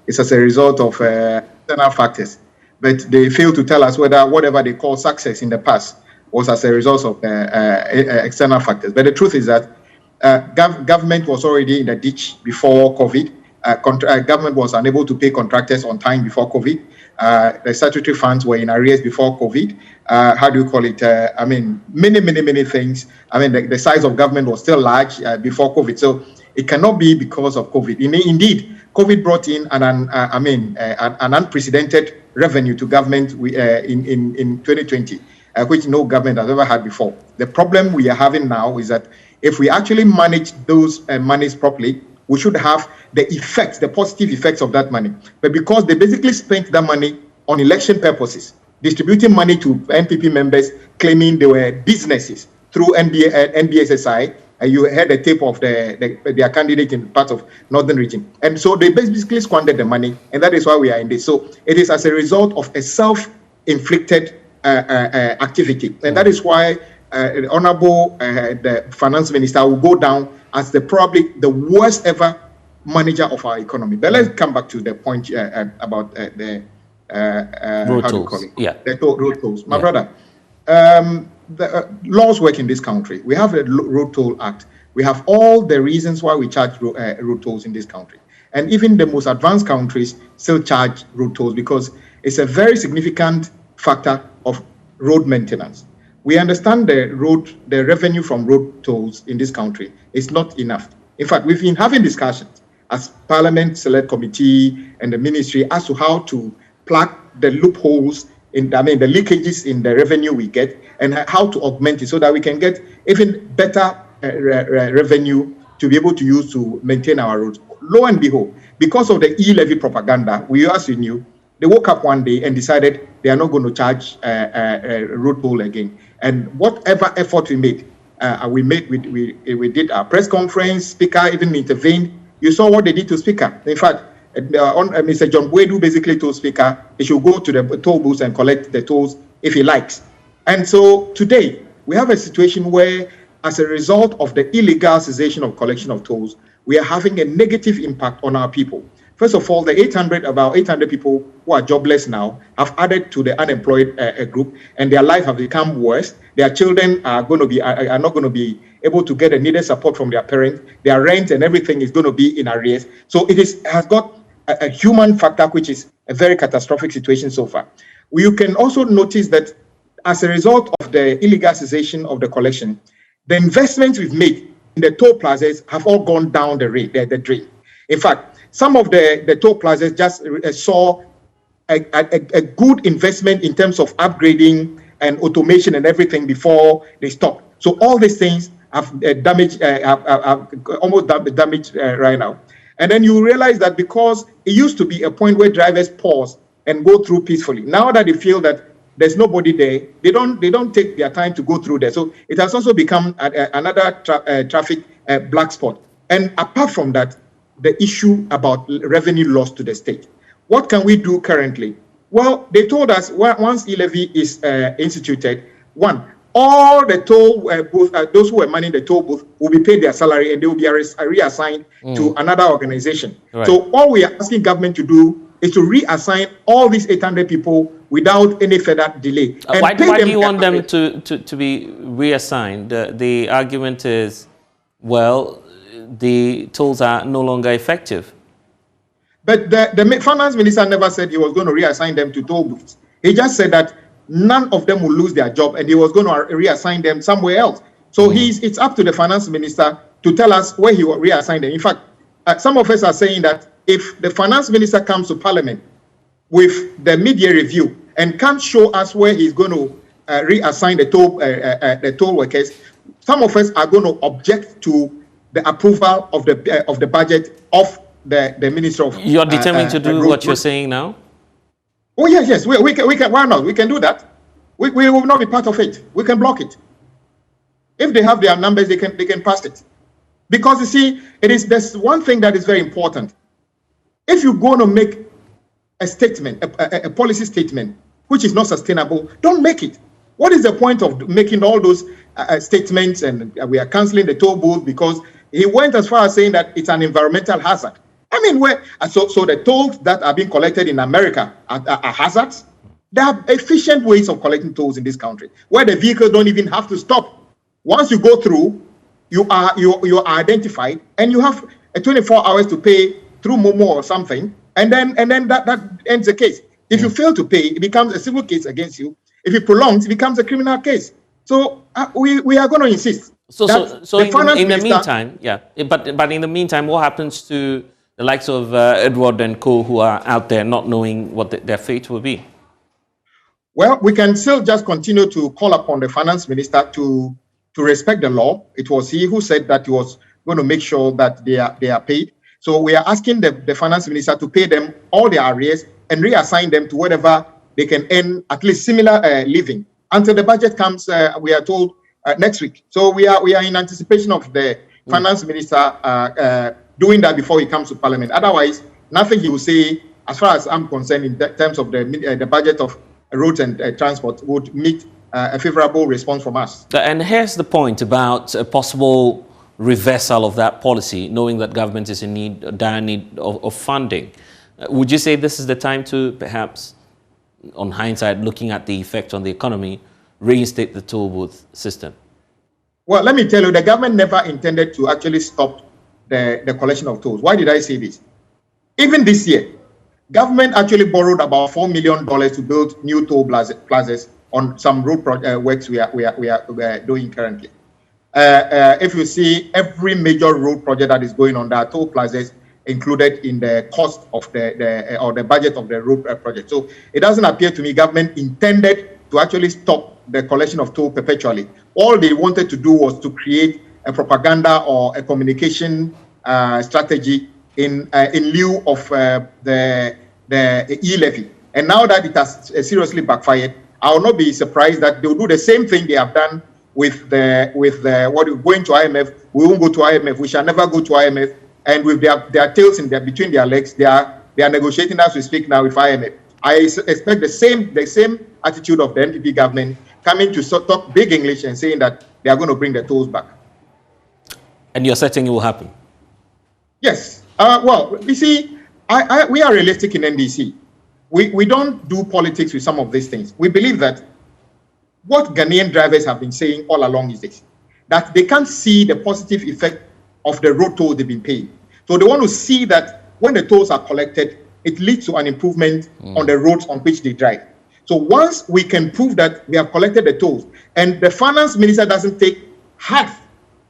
is as a result of external factors. But they fail to tell us whether whatever they call success in the past was as a result of external factors. But the truth is that government was already in the ditch before COVID. Government was unable to pay contractors on time before COVID. The statutory funds were in arrears before COVID. Many things. The size of government was still large before COVID. So it cannot be because of COVID. Indeed, COVID brought in an unprecedented revenue to government in 2020, which no government has ever had before. The problem we are having now is that if we actually manage those monies properly, we should have the effects, the positive effects of that money. But because they basically spent that money on election purposes, distributing money to NPP members, claiming they were businesses through NBSSI. You heard a tape of their candidate in part of Northern Region. And so they basically squandered the money, and that is why we are in this. So it is as a result of a self-inflicted activity. And that is why the Honorable the Finance Minister will go down as probably the worst ever manager of our economy. But let's come back to the point about the road how tolls. do you call it? Yeah. The road tolls. My brother, the laws work in this country. We have a Road Toll Act. We have all the reasons why we charge road tolls in this country. And even the most advanced countries still charge road tolls because it's a very significant factor of road maintenance. We understand the revenue from road tolls in this country is not enough. In fact, we've been having discussions as Parliament Select Committee and the Ministry as to how to plug the loopholes the leakages in the revenue we get and how to augment it so that we can get even better revenue to be able to use to maintain our roads. Lo and behold, because of the e-levy propaganda, as you knew, they woke up one day and decided they are not going to charge road toll again. And whatever effort we made, we did our press conference, Speaker even intervened. You saw what they did to Speaker. In fact, Mr. John Boydu basically told Speaker he should go to the toll booths and collect the tolls if he likes. And so today, we have a situation where, as a result of the illegal cessation of collection of tolls, we are having a negative impact on our people. First of all, about 800 people who are jobless now have added to the unemployed group, and their life have become worse. Their children are not going to be able to get the needed support from their parents. Their rent and everything is going to be in arrears. So it has got a human factor, which is a very catastrophic situation so far. You can also notice that as a result of the illegal cessation of the collection, the investments we've made in the toll plazas have all gone down the drain. In fact, some of the toll plazas just saw a good investment in terms of upgrading and automation and everything before they stopped. So all these things have almost damaged right now. And then you realize that because it used to be a point where drivers pause and go through peacefully. Now that they feel that there's nobody there, they don't take their time to go through there. So it has also become another traffic black spot. And apart from that, the issue about revenue loss to the state. What can we do currently? Well, they told us once e-levy is instituted, all the toll booth, those who are manning the toll booth will be paid their salary and they will be reassigned to another organization. Right. So all we are asking government to do is to reassign all these 800 people without any further delay. Why do you want them to be reassigned? The argument is, well, the tolls are no longer effective. But the finance minister never said he was going to reassign them to toll booths. He just said that none of them will lose their job and he was going to reassign them somewhere else. So it's up to the finance minister to tell us where he will reassign them. In fact, some of us are saying that if the finance minister comes to parliament with the mid-year review and can't show us where he's going to reassign the toll workers, some of us are going to object to the approval of the budget of the Minister of... You're determined to do what you're saying now? Oh, yes. We can. Why not? We can do that. We will not be part of it. We can block it. If they have their numbers, they can pass it. Because you see, there's one thing that is very important. If you're going to make a statement, a policy statement, which is not sustainable, don't make it. What is the point of making all those statements and we are cancelling the toll booth because he went as far as saying that it's an environmental hazard? I mean, so the tolls that are being collected in America are hazards? There are efficient ways of collecting tolls in this country where the vehicles don't even have to stop. Once you go through, you are identified and you have 24 hours to pay through Momo or something, and then that ends the case. If you fail to pay, it becomes a civil case against you. If it prolongs, it becomes a criminal case. So we are going to insist. So in the meantime, yeah. But in the meantime, what happens to the likes of Edward and co, who are out there not knowing what their fate will be? Well, we can still just continue to call upon the finance minister to respect the law. It was he who said that he was going to make sure that they are paid. So we are asking the finance minister to pay them all their arrears and reassign them to whatever they can earn, at least similar living. Until the budget comes, we are told, next week. So we are in anticipation of the finance minister doing that before he comes to parliament. Otherwise, nothing he will say, as far as I'm concerned, in terms of the budget of roads and transport, would meet a favorable response from us. And here's the point about a possible reversal of that policy, knowing that government is in dire need of funding. Would you say this is the time to perhaps, on hindsight, looking at the effect on the economy, reinstate the toll booth system? Well, let me tell you, the government never intended to actually stop the collection of tolls. Why did I say this? Even this year, government actually borrowed about $4 million to build new toll plazas on some road works we are doing currently. If you see, every major road project that is going on, there are toll plazas included in the cost of the budget of the road project. So it doesn't appear to me government intended to actually stop the collection of toll perpetually. All they wanted to do was to create a propaganda or a communication strategy in lieu of the e-levy. And now that it has seriously backfired, I will not be surprised that they will do the same thing they have done with what going to IMF. We won't go to IMF. We shall never go to IMF. And with their tails between their legs, they are negotiating as we speak now with IMF. I expect the same attitude of the NPP government coming to talk big English and saying that they are going to bring the tolls back. And you're certain it will happen? Yes. Well, you see, we are realistic in NDC. We don't do politics with some of these things. We believe that what Ghanaian drivers have been saying all along is this, that they can't see the positive effect of the road toll they've been paying. So they want to see that when the tolls are collected, it leads to an improvement on the roads on which they drive. So once we can prove that we have collected the tolls and the finance minister doesn't take half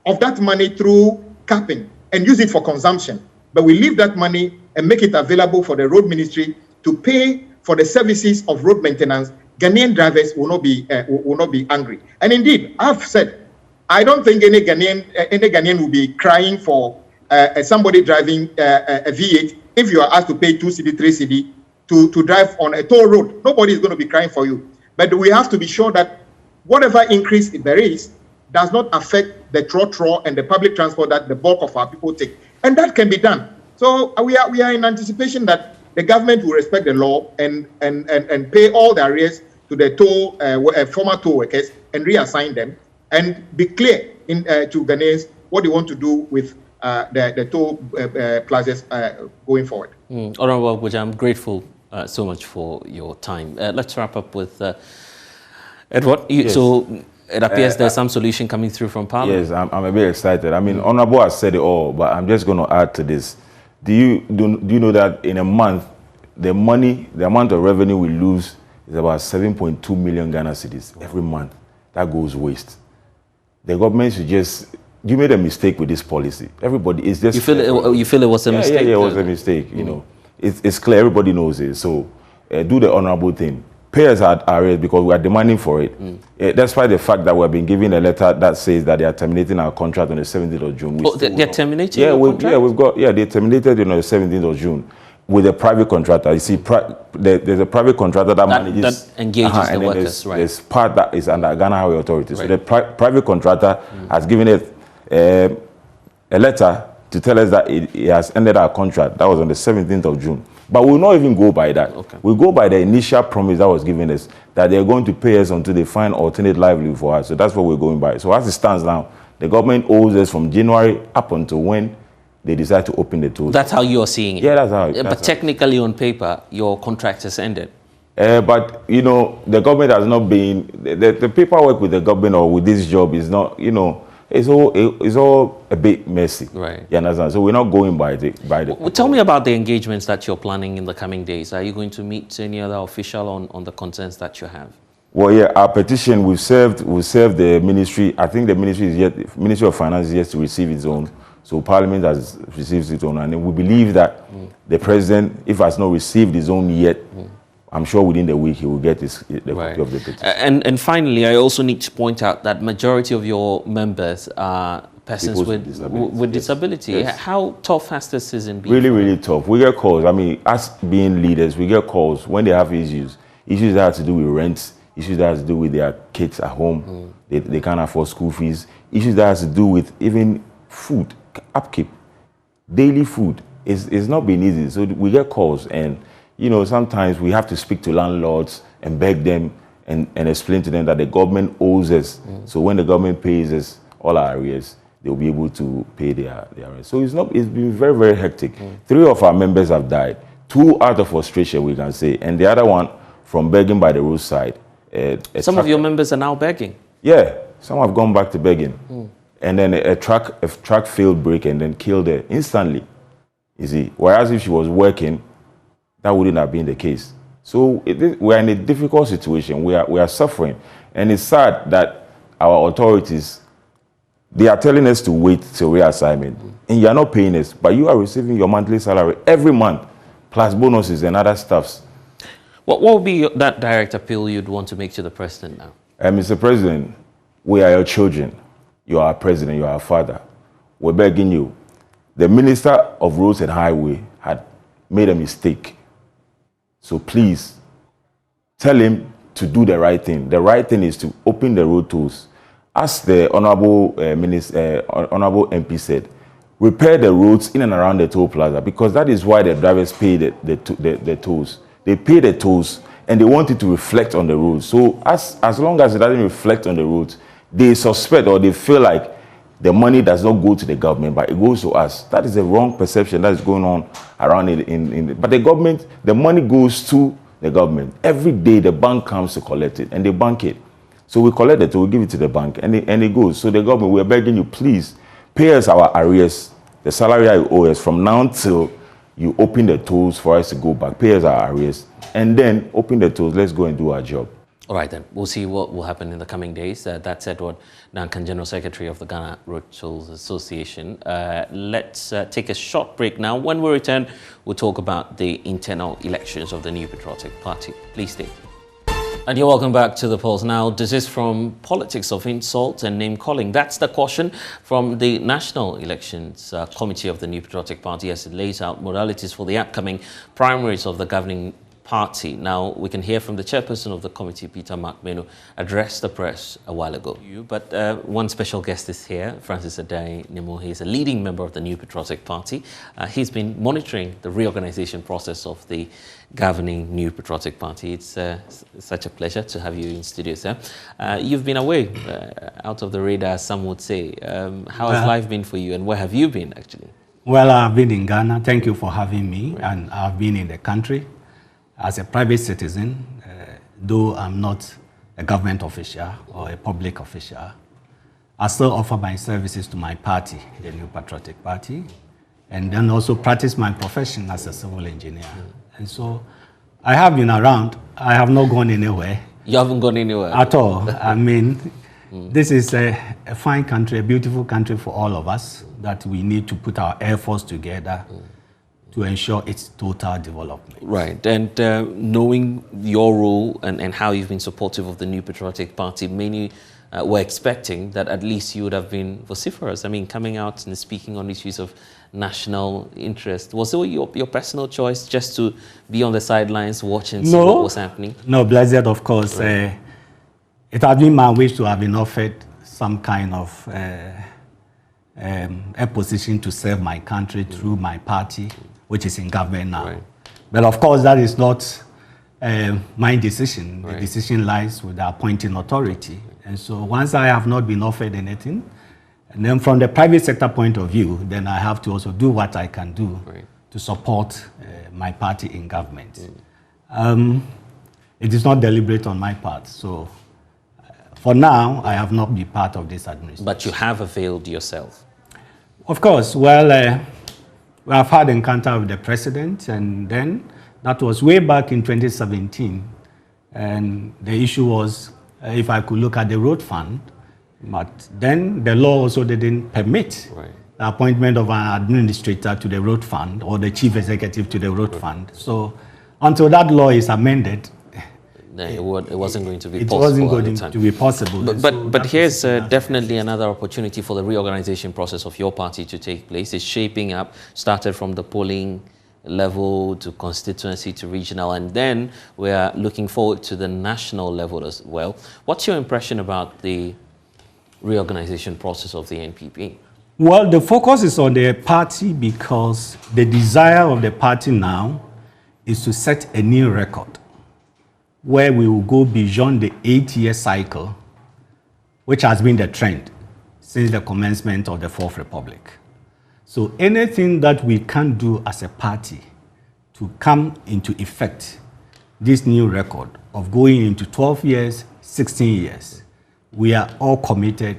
of that money through capping and use it for consumption, but we leave that money and make it available for the road ministry to pay for the services of road maintenance, Ghanaian drivers will not be angry. And indeed, I've said, I don't think any Ghanaian will be crying for somebody driving a V8 if you are asked to pay 2 cedi, 3 cedi to drive on a toll road. Nobody is going to be crying for you. But we have to be sure that whatever increase there is does not affect the trotro and the public transport that the bulk of our people take. And that can be done. So we are in anticipation that the government will respect the law and pay all the arrears to the former toll workers and reassign them and be clear to Ghanaians what they want to do with the toll plazas going forward. Honorable Abuja, I'm grateful so much for your time. Let's wrap up with Edward. Yes. So it appears there's some solution coming through from Parliament. Yes, I'm a bit excited. I mean, Honorable has said it all, but I'm just going to add to this. Do you know that in a month, the amount of revenue we lose is about 7.2 million Ghana cedis every month. That goes waste. The government should you made a mistake with this policy. Everybody is just... You feel it was a mistake? Yeah, it was a mistake, you know. It's clear, everybody knows it. So do the honorable thing. Pay us our arrears because we are demanding for it. Despite the fact that we have been given a letter that says that they are terminating our contract on the 17th of June. They're terminating they terminated on the 17th of June with a private contractor. You see, there's a private contractor that manages... That engages the workers, right? There's part that is under Ghana Highway Authority. Right. So the private contractor has given it a letter to tell us that it has ended our contract. That was on the 17th of June. But we'll not even go by that. Okay. We'll go by the initial promise that was given us, that they're going to pay us until they find alternate livelihood for us. So that's what we're going by. So as it stands now, the government owes us from January up until when they decide to open the tolls. That's how you're seeing it? Yeah, that's how. But technically on paper, your contract has ended. But, you know, the government has not been... The paperwork with the government or with this job is not, you know... It's all a bit messy. Right. You understand? So we're not going by the. Well, tell me about the engagements that you're planning in the coming days. Are you going to meet any other official on the concerns that you have? Well, yeah, our petition we've served the ministry. I think the Ministry of Finance is yet to receive its own. So Parliament has received its own, and we believe that the president, if has not received his own yet, I'm sure within the week he will get the copy of the petition. And finally, I also need to point out that majority of your members are persons with disability. Yes. How tough has the season been? Really, really tough. We get calls. I mean, us being leaders, we get calls when they have issues that have to do with rent, issues that have to do with their kids at home. They can't afford school fees. Issues that have to do with even food, upkeep, daily food. It's not been easy. So we get calls, and you know, sometimes we have to speak to landlords and beg them and explain to them that the government owes us. So when the government pays us all our arrears, they'll be able to pay their rent. So it's been very, very hectic. 3 of our members have died. 2 out of frustration, we can say, and the other one from begging by the roadside. Some of your members are now begging? Yeah, some have gone back to begging. And then a truck failed brake and then killed her instantly. You see, whereas if she was working, that wouldn't have been the case. So we're in a difficult situation. We are suffering. And it's sad that our authorities, they are telling us to wait till reassignment. And you are not paying us, but you are receiving your monthly salary every month, plus bonuses and other stuffs. What would be that direct appeal you'd want to make to the president now? Mr. President, we are your children. You are our president, you are our father. We're begging you. The Minister of Roads and Highway had made a mistake. So please, tell him to do the right thing. The right thing is to open the road tolls. As the Honorable Honorable MP said, repair the roads in and around the toll plaza, because that is why the drivers pay the tolls. They pay the tolls and they want it to reflect on the roads. So as long as it doesn't reflect on the roads, they suspect or they feel like the money does not go to the government, but it goes to us. That is a wrong perception that is going on around it. But the government, the money goes to the government. Every day the bank comes to collect it and they bank it. So we collect it, we give it to the bank and it goes. So the government, we're begging you, please pay us our arrears, the salary you owe us from now till you open the tolls for us to go back. Pay us our arrears and then open the tolls. Let's go and do our job. All right, then. We'll see what will happen in the coming days. That's Edward Duncan, General Secretary of the Ghana Road Tolls Association. Let's take a short break now. When we return, we'll talk about the internal elections of the New Patriotic Party. Please stay. And you're welcome back to The Pulse. Now, this is from politics of insult and name-calling. That's the caution from the National Elections Committee of the New Patriotic Party as it lays out modalities for the upcoming primaries of the governing party. Now, we can hear from the chairperson of the committee, Peter Makmenu, address the press a while ago. But one special guest is here, Francis Adai Nemo. He's a leading member of the New Patriotic Party. He's been monitoring the reorganization process of the governing New Patriotic Party. It's such a pleasure to have you in studio, sir. You've been away, out of the radar, some would say. How has life been for you, and where have you been, actually? Well, I've been in Ghana. Thank you for having me. Right. And I've been in the country as a private citizen, though I'm not a government official or a public official. I still offer my services to my party, the New Patriotic Party, and then also practice my profession as a civil engineer. And so I have been around. I have not gone anywhere. You haven't gone anywhere? At all. I mean, this is a fine country, a beautiful country for all of us that we need to put our efforts together to ensure its total development. Right, and knowing your role and how you've been supportive of the New Patriotic Party, many were expecting that at least you would have been vociferous. I mean, coming out and speaking on issues of national interest. Was it your personal choice just to be on the sidelines, watch and see what was happening? No, blessed, of course. Right. It has been my wish to have been offered some kind of a position to serve my country through my party, which is in government now. Right. But of course, that is not my decision. The decision lies with the appointing authority. And so once I have not been offered anything, and then from the private sector point of view, then I have to also do what I can do to support my party in government. It is not deliberate on my part. So for now, I have not been part of this administration. But you have availed yourself? Of course. Well, we have had encounter with the president, and then that was way back in 2017. And the issue was if I could look at the road fund, but then the law also didn't permit the appointment of an administrator to the road fund or the chief executive to the road fund. So until that law is amended, it wasn't going to be it possible. Wasn't going to be possible. But here's definitely another opportunity for the reorganization process of your party to take place. It's shaping up, started from the polling level to constituency to regional, and then we are looking forward to the national level as well. What's your impression about the reorganization process of the NPP? Well, the focus is on the party because the desire of the party now is to set a new record where we will go beyond the 8-year cycle, which has been the trend since the commencement of the Fourth Republic. So anything that we can do as a party to come into effect, this new record of going into 12 years, 16 years, we are all committed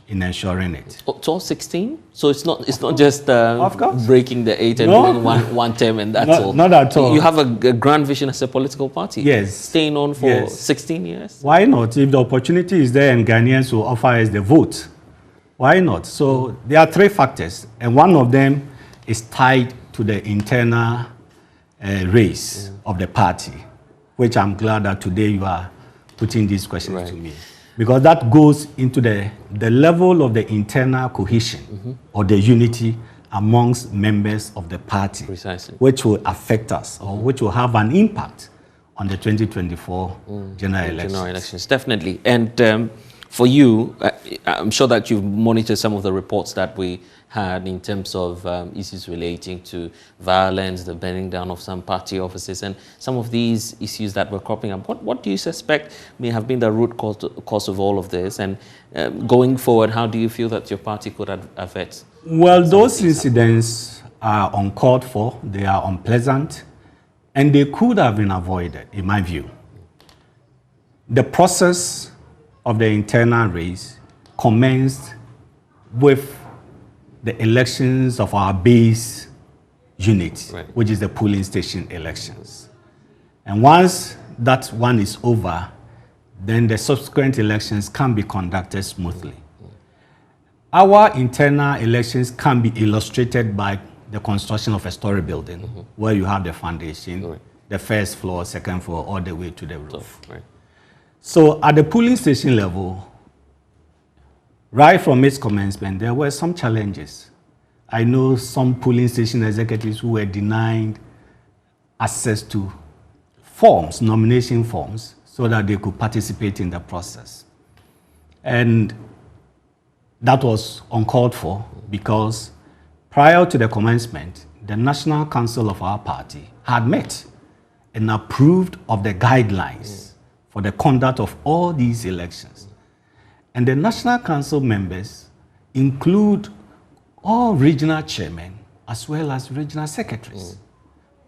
in ensuring it. 12, 16? So it's not just breaking the 8 and doing one term and that's all. Not at all. You have a grand vision as a political party. Yes. Staying on for 16 years. Why not? If the opportunity is there and Ghanaians will offer us the vote, why not? So there are 3 factors, and one of them is tied to the internal race of the party, which I'm glad that today you are putting these questions to me. Because that goes into the level of the internal cohesion or the unity amongst members of the party, which will affect us or which will have an impact on the 2024 general elections. Definitely. And for you, I'm sure that you've monitored some of the reports that we had in terms of issues relating to violence, the burning down of some party offices, and some of these issues that were cropping up. What do you suspect may have been the root cause of all of this? And going forward, how do you feel that your party could avert? Well, those incidents are uncalled for, they are unpleasant, and they could have been avoided, in my view. The process of the internal race commenced with the elections of our base unit, which is the polling station elections. And once that one is over, then the subsequent elections can be conducted smoothly. Our internal elections can be illustrated by the construction of a story building, where you have the foundation, the first floor, second floor, all the way to the roof. So at the polling station level, right from its commencement, there were some challenges. I know some polling station executives who were denied access to forms, nomination forms, so that they could participate in the process. And that was uncalled for because prior to the commencement, the National Council of our party had met and approved of the guidelines for the conduct of all these elections. And the National Council members include all regional chairmen as well as regional secretaries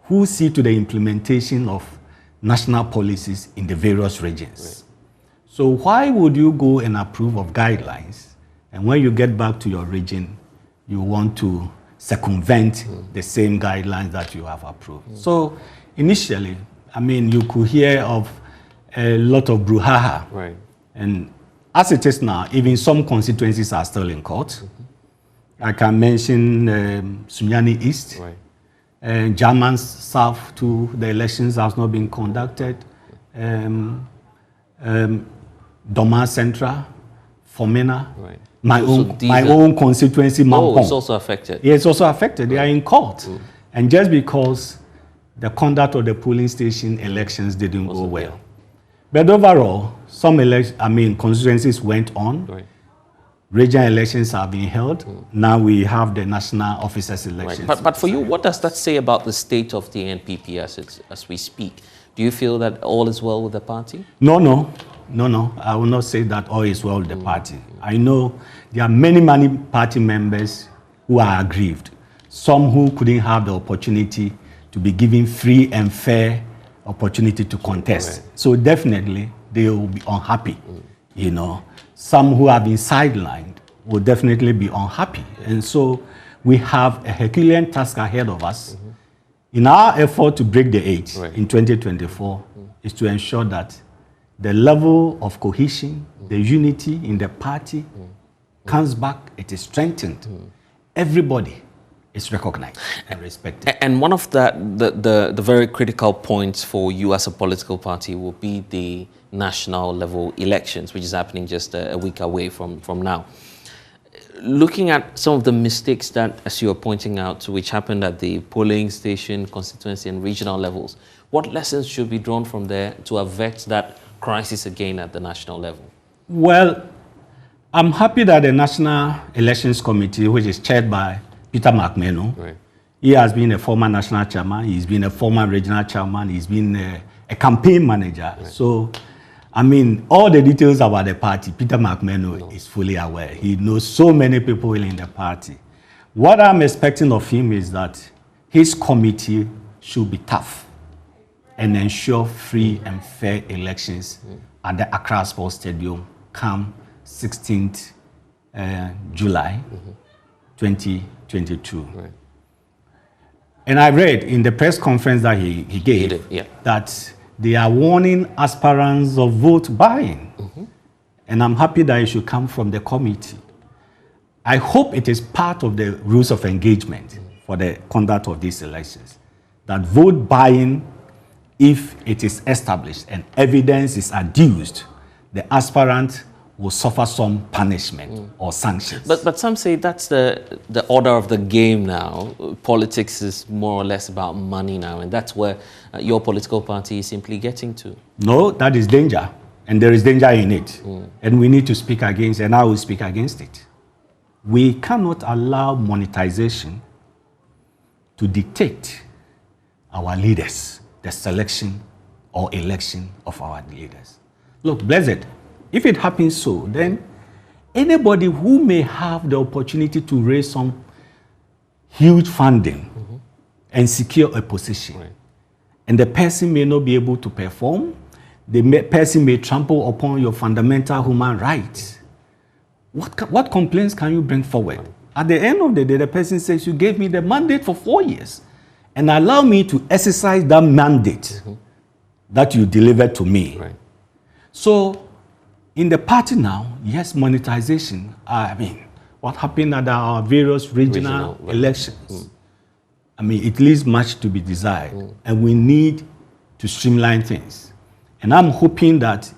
who see to the implementation of national policies in the various regions. So why would you go and approve of guidelines, and when you get back to your region, you want to circumvent the same guidelines that you have approved? So initially, I mean, you could hear of a lot of brouhaha. And as it is now, even some constituencies are still in court. I can mention Sunyani East, German South too, the elections have not been conducted. Doma Central, Fomena, my own constituency, Mampong. It's also affected. Yeah, it's also affected. They are in court. And just because the conduct of the polling station elections didn't go well. But overall, some constituencies went on. Regional elections have been held. Now we have the national officers elections. But for you, what does that say about the state of the NPP as we speak? Do you feel that all is well with the party? No. I will not say that all is well with the party. I know there are many party members who are aggrieved. Some who couldn't have the opportunity to be given free and fair opportunity to contest. So definitely they will be unhappy. Some who have been sidelined will definitely be unhappy. And so we have a Herculean task ahead of us. In our effort to break the 8 in 2024 is to ensure that the level of cohesion, the unity in the party comes back, it is strengthened. Everybody is recognized and respected. And one of the very critical points for you as a political party will be the national level elections, which is happening just a week away from now. Looking at some of the mistakes that, as you are pointing out, which happened at the polling station, constituency and regional levels, what lessons should be drawn from there to avert that crisis again at the national level? Well, I'm happy that the National Elections Committee, which is chaired by Peter McMeno, right. He has been a former national chairman, he's been a former regional chairman, he's been a campaign manager. Right. So, I mean, all the details about the party, Peter McMeno is fully aware. He knows so many people in the party. What I'm expecting of him is that his committee should be tough and ensure free and fair elections at the Accra Sports Stadium come 16th July 2022. Right. And I read in the press conference that he gave that they are warning aspirants of vote buying. And I'm happy that it should come from the committee. I hope it is part of the rules of engagement for the conduct of these elections, that vote buying, if it is established and evidence is adduced, the aspirant will suffer some punishment or sanctions. But some say that's the order of the game now. Politics is more or less about money now, and that's where your political party is simply getting to. No, that is danger, and there is danger in it. And we need to speak against, and I will speak against it. We cannot allow monetization to dictate our leaders, the selection or election of our leaders. Look, blessed. If it happens so, then anybody who may have the opportunity to raise some huge funding and secure a position, and the person may not be able to perform, the person may trample upon your fundamental human rights, what complaints can you bring forward? At the end of the day, the person says, you gave me the mandate for 4 years and allow me to exercise that mandate that you delivered to me. Right. So, in the party now, yes, monetization. I mean, what happened at our various regional elections? I mean, it leaves much to be desired, and we need to streamline things. And I'm hoping that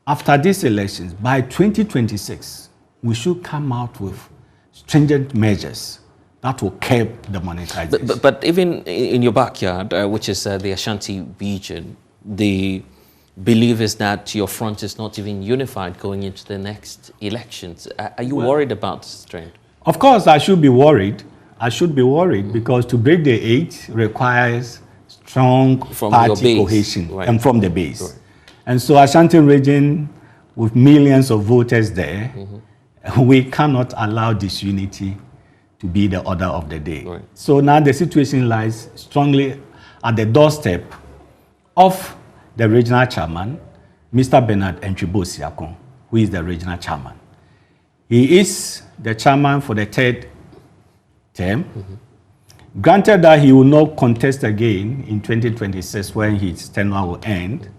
after these elections, by 2026, we should come out with stringent measures that will curb the monetization. But even in your backyard, which is the Ashanti region, the belief is that your front is not even unified going into the next elections. Are you worried about this trend? Of course, I should be worried. I should be worried because to break the 8 requires strong party cohesion and from the base. Right. And so Ashanti region, with millions of voters there, we cannot allow disunity to be the order of the day. Right. So now the situation lies strongly at the doorstep of the regional chairman, Mr. Bernard Entwibo-Siakon, who is the regional chairman. He is the chairman for the 3rd term. Granted that he will not contest again in 2026 when his tenure will end,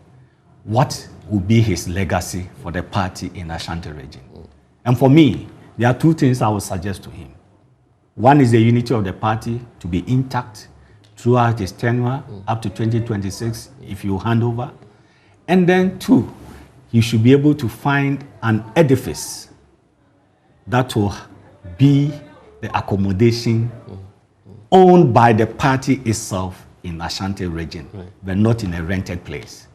what will be his legacy for the party in Ashanti region? And for me, there are 2 things I would suggest to him. One is the unity of the party to be intact throughout his tenure up to 2026 if you hand over. And then 2, you should be able to find an edifice that will be the accommodation owned by the party itself in Ashanti region, but not in a rented place.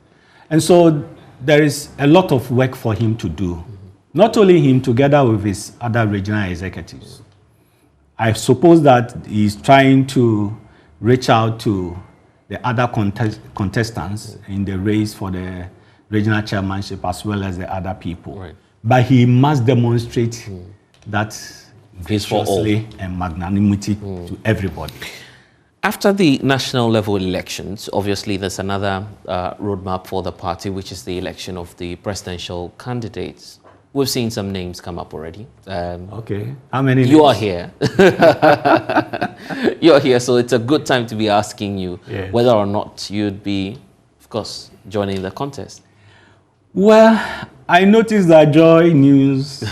And so there is a lot of work for him to do. Not only him, together with his other regional executives. I suppose that he's trying to reach out to the other contestants in the race for the regional chairmanship as well as the other people. Right. But he must demonstrate that graciously and magnanimity to everybody. After the national level elections, obviously there's another roadmap for the party, which is the election of the presidential candidates. We've seen some names come up already. Okay. How many names? You are here. You're here, so it's a good time to be asking you whether or not you'd be, of course, joining the contest. Well, I noticed that Joy News,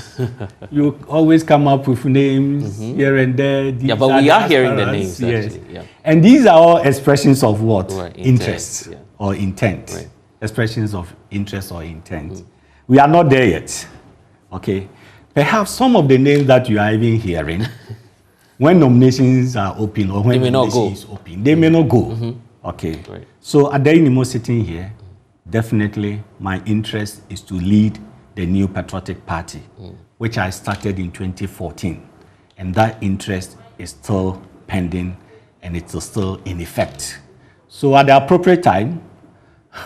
you always come up with names here and there. Yeah, but we are hearing the names, yes. actually. Yeah. And these are all expressions of what? Right, interest yeah. or intent. Right. Expressions of interest or intent. We are not there yet. Okay. Perhaps some of the names that you are even hearing, when nominations are open or when nominations is open, they may not go. Okay. Right. So Adenimo sitting here, definitely my interest is to lead the New Patriotic Party, which I started in 2014. And that interest is still pending and it's still in effect. So at the appropriate time,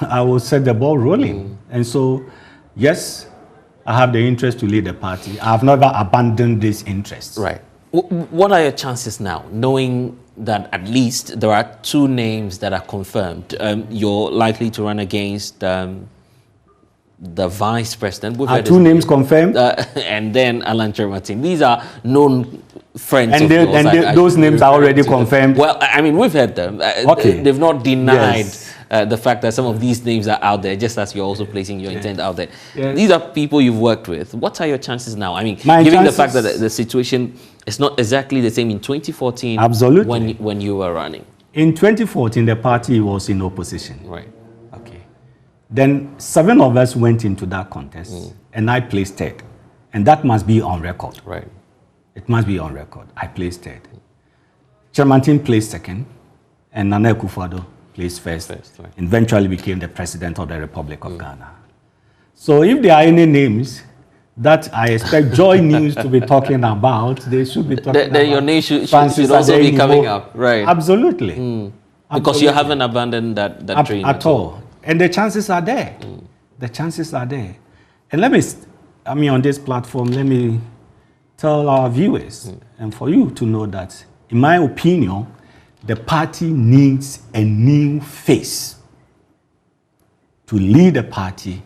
I will set the ball rolling. And so, yes, I have the interest to lead the party. I have never abandoned this interest. Right. What are your chances now, knowing that at least there are 2 names that are confirmed? You're likely to run against the vice president. Are 2 names confirmed? And then Alan Chermatin. These are known friends and of yours. And those names are already confirmed? Well, I mean, we've heard them. Okay. They've not denied the fact that some of these names are out there, just as you're also placing your intent out there. These are people you've worked with. What are your chances now? I mean, given the fact that the situation is not exactly the same in 2014 Absolutely. when you were running. In 2014, the party was in opposition. Right. Okay. Then 7 of us went into that contest, and I placed 3rd. And that must be on record. Right. It must be on record. I placed 3rd. Chermatin placed 2nd, and Nana Akufo-Addo placed 1st, right. And eventually became the president of the Republic of Ghana. So if there are any names that I expect Joy News to be talking about, they should be talking about. Your name should also be coming up, right? Absolutely. Because Absolutely. you haven't abandoned that dream at all. And the chances are there. The chances are there. And let me, on this platform, let me tell our viewers and for you to know that, in my opinion, the party needs a new face to lead the party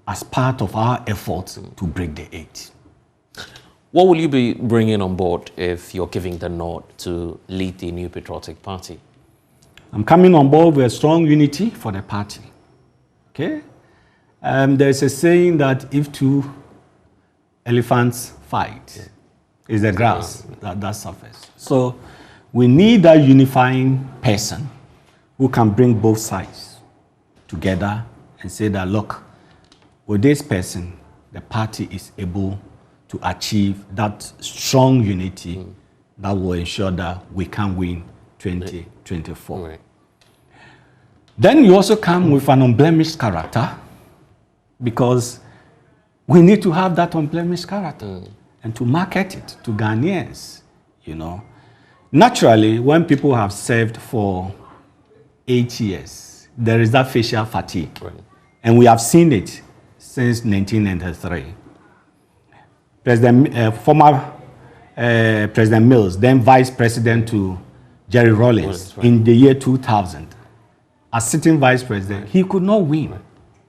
as part of our efforts to break the 8. What will you be bringing on board if you're giving the nod to lead the New Patriotic Party? I'm coming on board with a strong unity for the party. Okay? There's a saying that if 2 elephants fight, it's the grass that suffers. So we need that unifying person who can bring both sides together and say that, look, with this person, the party is able to achieve that strong unity that will ensure that we can win 2024. Right. Then you also come with an unblemished character, because we need to have that unblemished character and to market it to Ghanaians, Naturally, when people have served for 8 years, there is that facial fatigue. Right. And we have seen it since 1993. Former President Mills, then Vice President to Jerry Rawlings, in the year 2000, as sitting Vice President, he could not win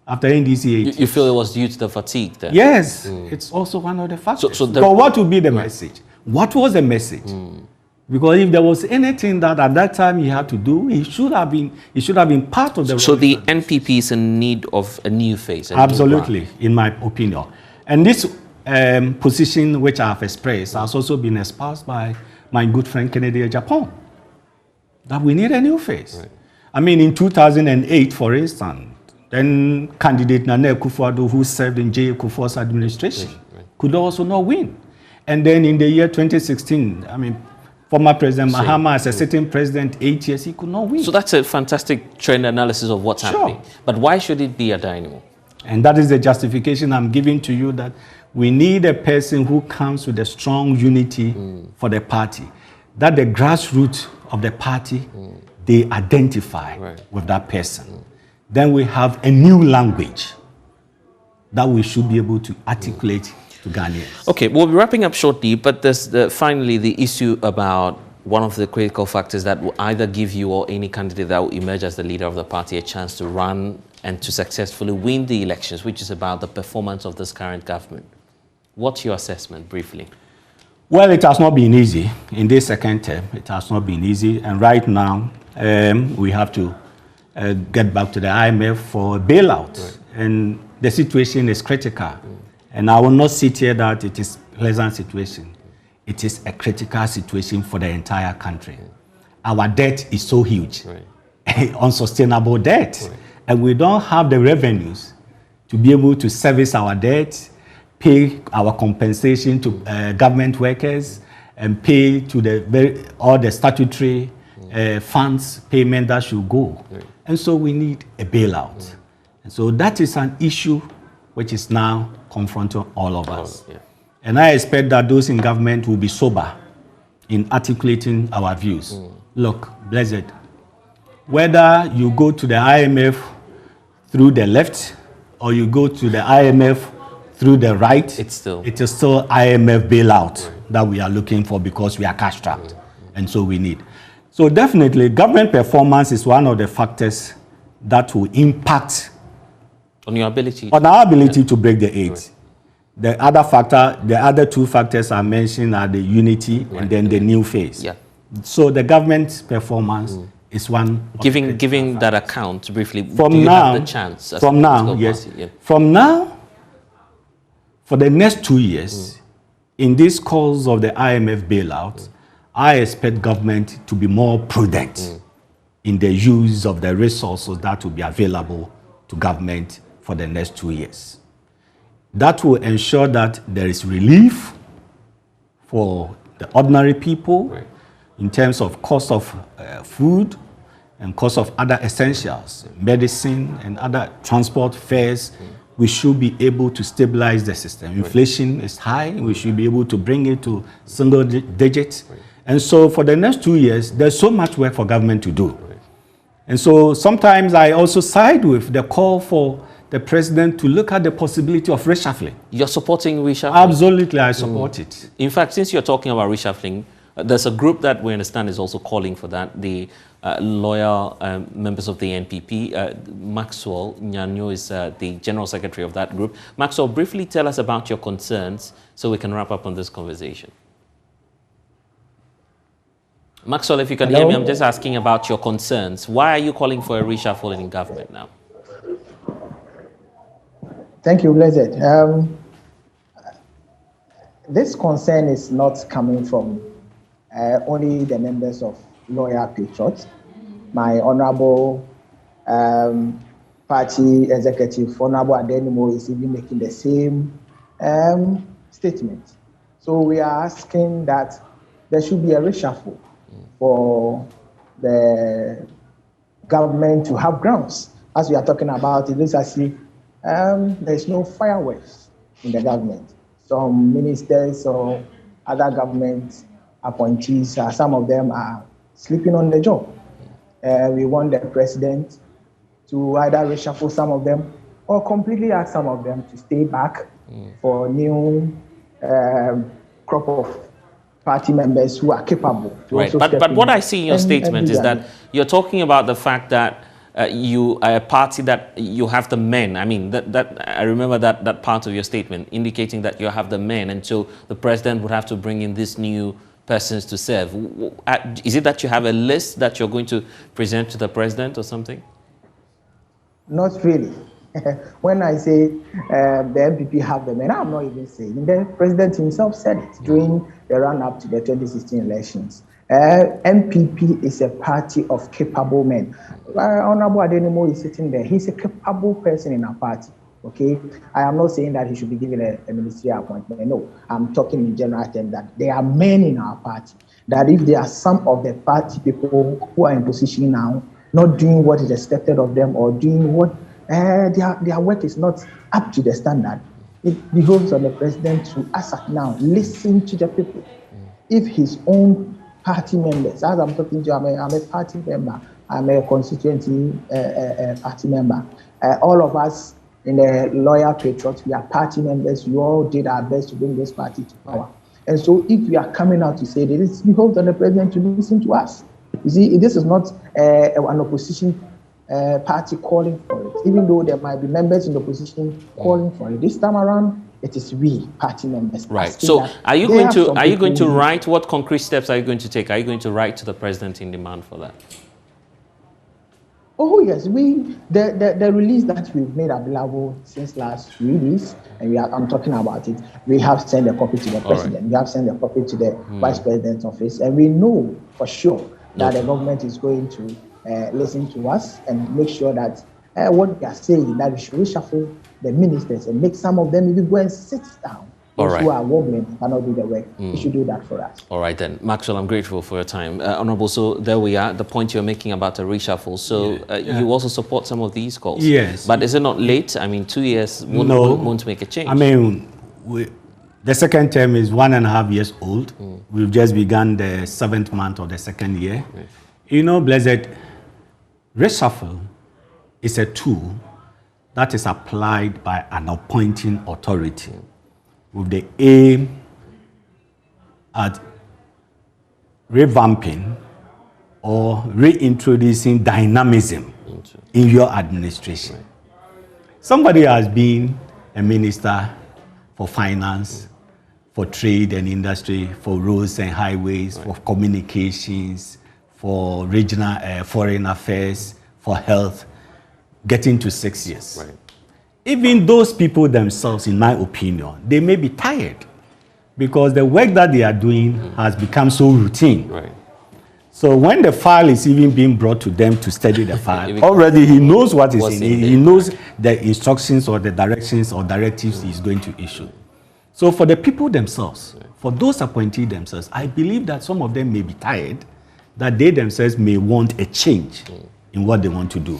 after NDC 8. You feel it was due to the fatigue then? Yes, it's also one of the factors. But what would be the message? What was the message? Because if there was anything that at that time he had to do, he should have been part of the. So the NPP is in need of a new face. Absolutely, in my opinion. And this position which I have expressed has also been espoused by my good friend Kennedy Japan, that we need a new face. Right. In 2008, for instance, then candidate Nana Akufo-Addo, who served in J. Kufuor's administration, could also not win. And then in the year 2016, former President Mahama, as a sitting president, 8 years, he could not win. So that's a fantastic trend analysis of what's happening. But why should it be a dynamo? And that is the justification I'm giving to you, that we need a person who comes with a strong unity for the party, that the grassroots of the party, they identify with that person. Then we have a new language that we should be able to articulate to Ghanaians. Okay, we'll be wrapping up shortly, but there's finally the issue about one of the critical factors that will either give you or any candidate that will emerge as the leader of the party a chance to run and to successfully win the elections, which is about the performance of this current government. What's your assessment, briefly? Well, it has not been easy. In this second term, it has not been easy. And right now, we have to get back to the IMF for a bailout. And the situation is critical. And I will not sit here that it is a pleasant situation. It is a critical situation for the entire country. Our debt is so huge, unsustainable debt. And we don't have the revenues to be able to service our debt, pay our compensation to government workers, and pay to all the statutory funds payment that should go. And so we need a bailout. And so that is an issue which is now confronting all of us. And I expect that those in government will be sober in articulating our views. Look, Blessed, whether you go to the IMF through the left or you go to the IMF through the right, it is still IMF bailout that we are looking for because we are cash-strapped. And so we need. So definitely, government performance is one of the factors that will impact on your ability, on our ability to break the AIDS. The other two factors I mentioned are the unity and then the new phase. So the government performance is one. Giving that account briefly, from do you now, have the chance? From now, yes. From now, for the next 2 years, in this course of the IMF bailout, I expect government to be more prudent in the use of the resources that will be available to government for the next 2 years. That will ensure that there is relief for the ordinary people in terms of cost of food and cost of other essentials, medicine and other transport fares. We should be able to stabilize the system. Inflation is high. We should be able to bring it to single digits. And so for the next 2 years, there's so much work for government to do. And so sometimes I also side with the call for the president to look at the possibility of reshuffling. You're supporting reshuffling? Absolutely, I support it. In fact, since you're talking about reshuffling, there's a group that we understand is also calling for that. The loyal members of the NPP, Maxwell Nyanyo is the general secretary of that group. Maxwell, briefly tell us about your concerns so we can wrap up on this conversation. Maxwell, if you can hear me, I'm just asking about your concerns. Why are you calling for a reshuffle in government now? Thank you, Blessed. This concern is not coming from only the members of Loyal Patriots. My honorable party executive, Honorable Adenimo, is even making the same statement. So we are asking that there should be a reshuffle for the government to have grounds. As we are talking about, it looks as if there's no fireworks in the government. Some ministers or other government appointees, some of them are sleeping on the job. We want the president to either reshuffle some of them or completely ask some of them to stay back for new crop of party members who are capable. Right, but what I see in your statement is that you're talking about the fact that you are a party that you have the men. I mean, I remember that part of your statement indicating that you have the men, and so the president would have to bring in these new persons to serve. Is it that you have a list that you're going to present to the president or something? Not really. When I say the MPP have the men, I'm not even saying. The president himself said it during the run-up to the 2016 elections. MPP is a party of capable men. Honorable Adenimo is sitting there. He's a capable person in our party. Okay, I am not saying that he should be given a ministerial appointment. No, I'm talking in general terms that there are men in our party. That if there are some of the party people who are in position now, not doing what is expected of them or doing what their work is not up to the standard, it behoves on the president to, as at now, listen to the people. If his own party members, as I'm talking to you, I'm a party member, I'm a constituency party member. All of us in the Loyal Patriots, we are party members. We all did our best to bring this party to power. And so if we are coming out to say that, it behoves on the president to listen to us. You see, this is not an opposition party calling for it, even though there might be members in the opposition calling for it. This time around, it is we party members. Right. So are you going to write, what concrete steps are you going to take? Are you going to write to the president in demand for that? Oh yes, the release that we've made available since last release, and I'm talking about it. We have sent a copy to the president. We have sent a copy to the vice president's office, and we know for sure that the government is going to listen to us and make sure that what we are saying, that we should reshuffle the ministers and make some of them even go and sit down. Those who are wobbling cannot do the work. You should do that for us. All right then. Maxwell, I'm grateful for your time. Honorable, so there we are, the point you're making about a reshuffle. So you also support some of these calls? Yes. But is it not late? I mean, 2 years won't make a change. I mean, the second term is 1.5 years old. We've just begun the 7th month of the second year. You know, Blessed, reshuffle is a tool that is applied by an appointing authority with the aim at revamping or reintroducing dynamism in your administration. Somebody has been a minister for finance, for trade and industry, for roads and highways, for communications, for regional foreign affairs, for health, getting to 6 years. Even those people themselves, in my opinion, they may be tired because the work that they are doing has become so routine. So when the file is even being brought to them to study the file, already he knows what is in it. He knows the instructions or the directions or directives he's going to issue. So for the people themselves, for those appointees themselves, I believe that some of them may be tired, that they themselves may want a change in what they want to do.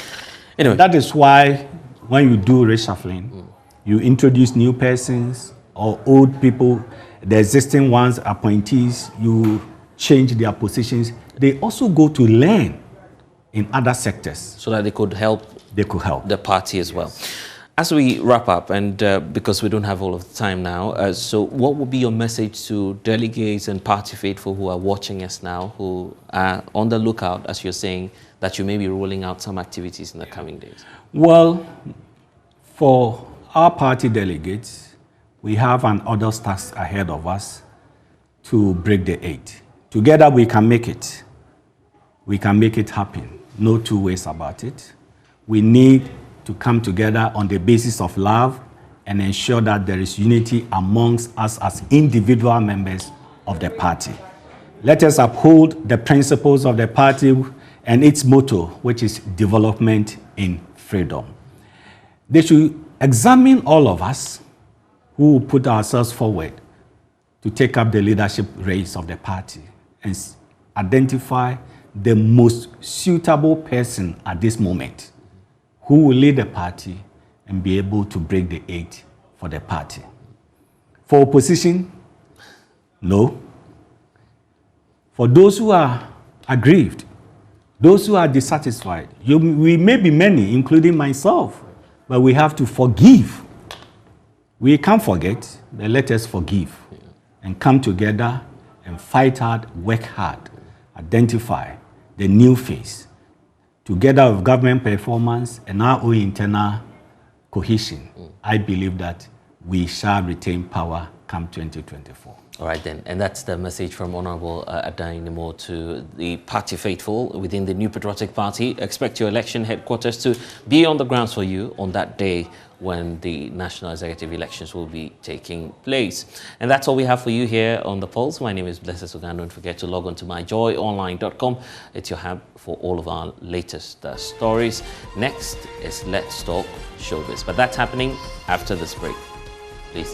Anyway, that is why when you do reshuffling, you introduce new persons or old people, the existing ones, appointees, you change their positions. They also go to learn in other sectors. So that they could help the party as well. As we wrap up, and because we don't have all of the time now, so what would be your message to delegates and party faithful who are watching us now, who are on the lookout, as you're saying, that you may be rolling out some activities in the coming days? Well, for our party delegates, we have an arduous task ahead of us to break the 8. Together we can make it. We can make it happen. No two ways about it. We need to come together on the basis of love and ensure that there is unity amongst us as individual members of the party. Let us uphold the principles of the party and its motto, which is development in freedom. They should examine all of us who put ourselves forward to take up the leadership race of the party and identify the most suitable person at this moment who will lead the party and be able to break the 8 for the party. For opposition, no. For those who are aggrieved, those who are dissatisfied, we may be many, including myself, but we have to forgive. We can't forget, but let us forgive and come together and fight hard, work hard, identify the new face, together with government performance and our own internal cohesion. I believe that we shall retain power come 2024. All right then, and that's the message from Honorable Adanimo to the party faithful within the New Patriotic Party. Expect your election headquarters to be on the grounds for you on that day when the national executive elections will be taking place. And that's all we have for you here on The Pulse. My name is Blessed Sogah. Don't forget to log on to myjoyonline.com. It's your hub for all of our latest stories. Next is Let's Talk Showbiz. But that's happening after this break. Please.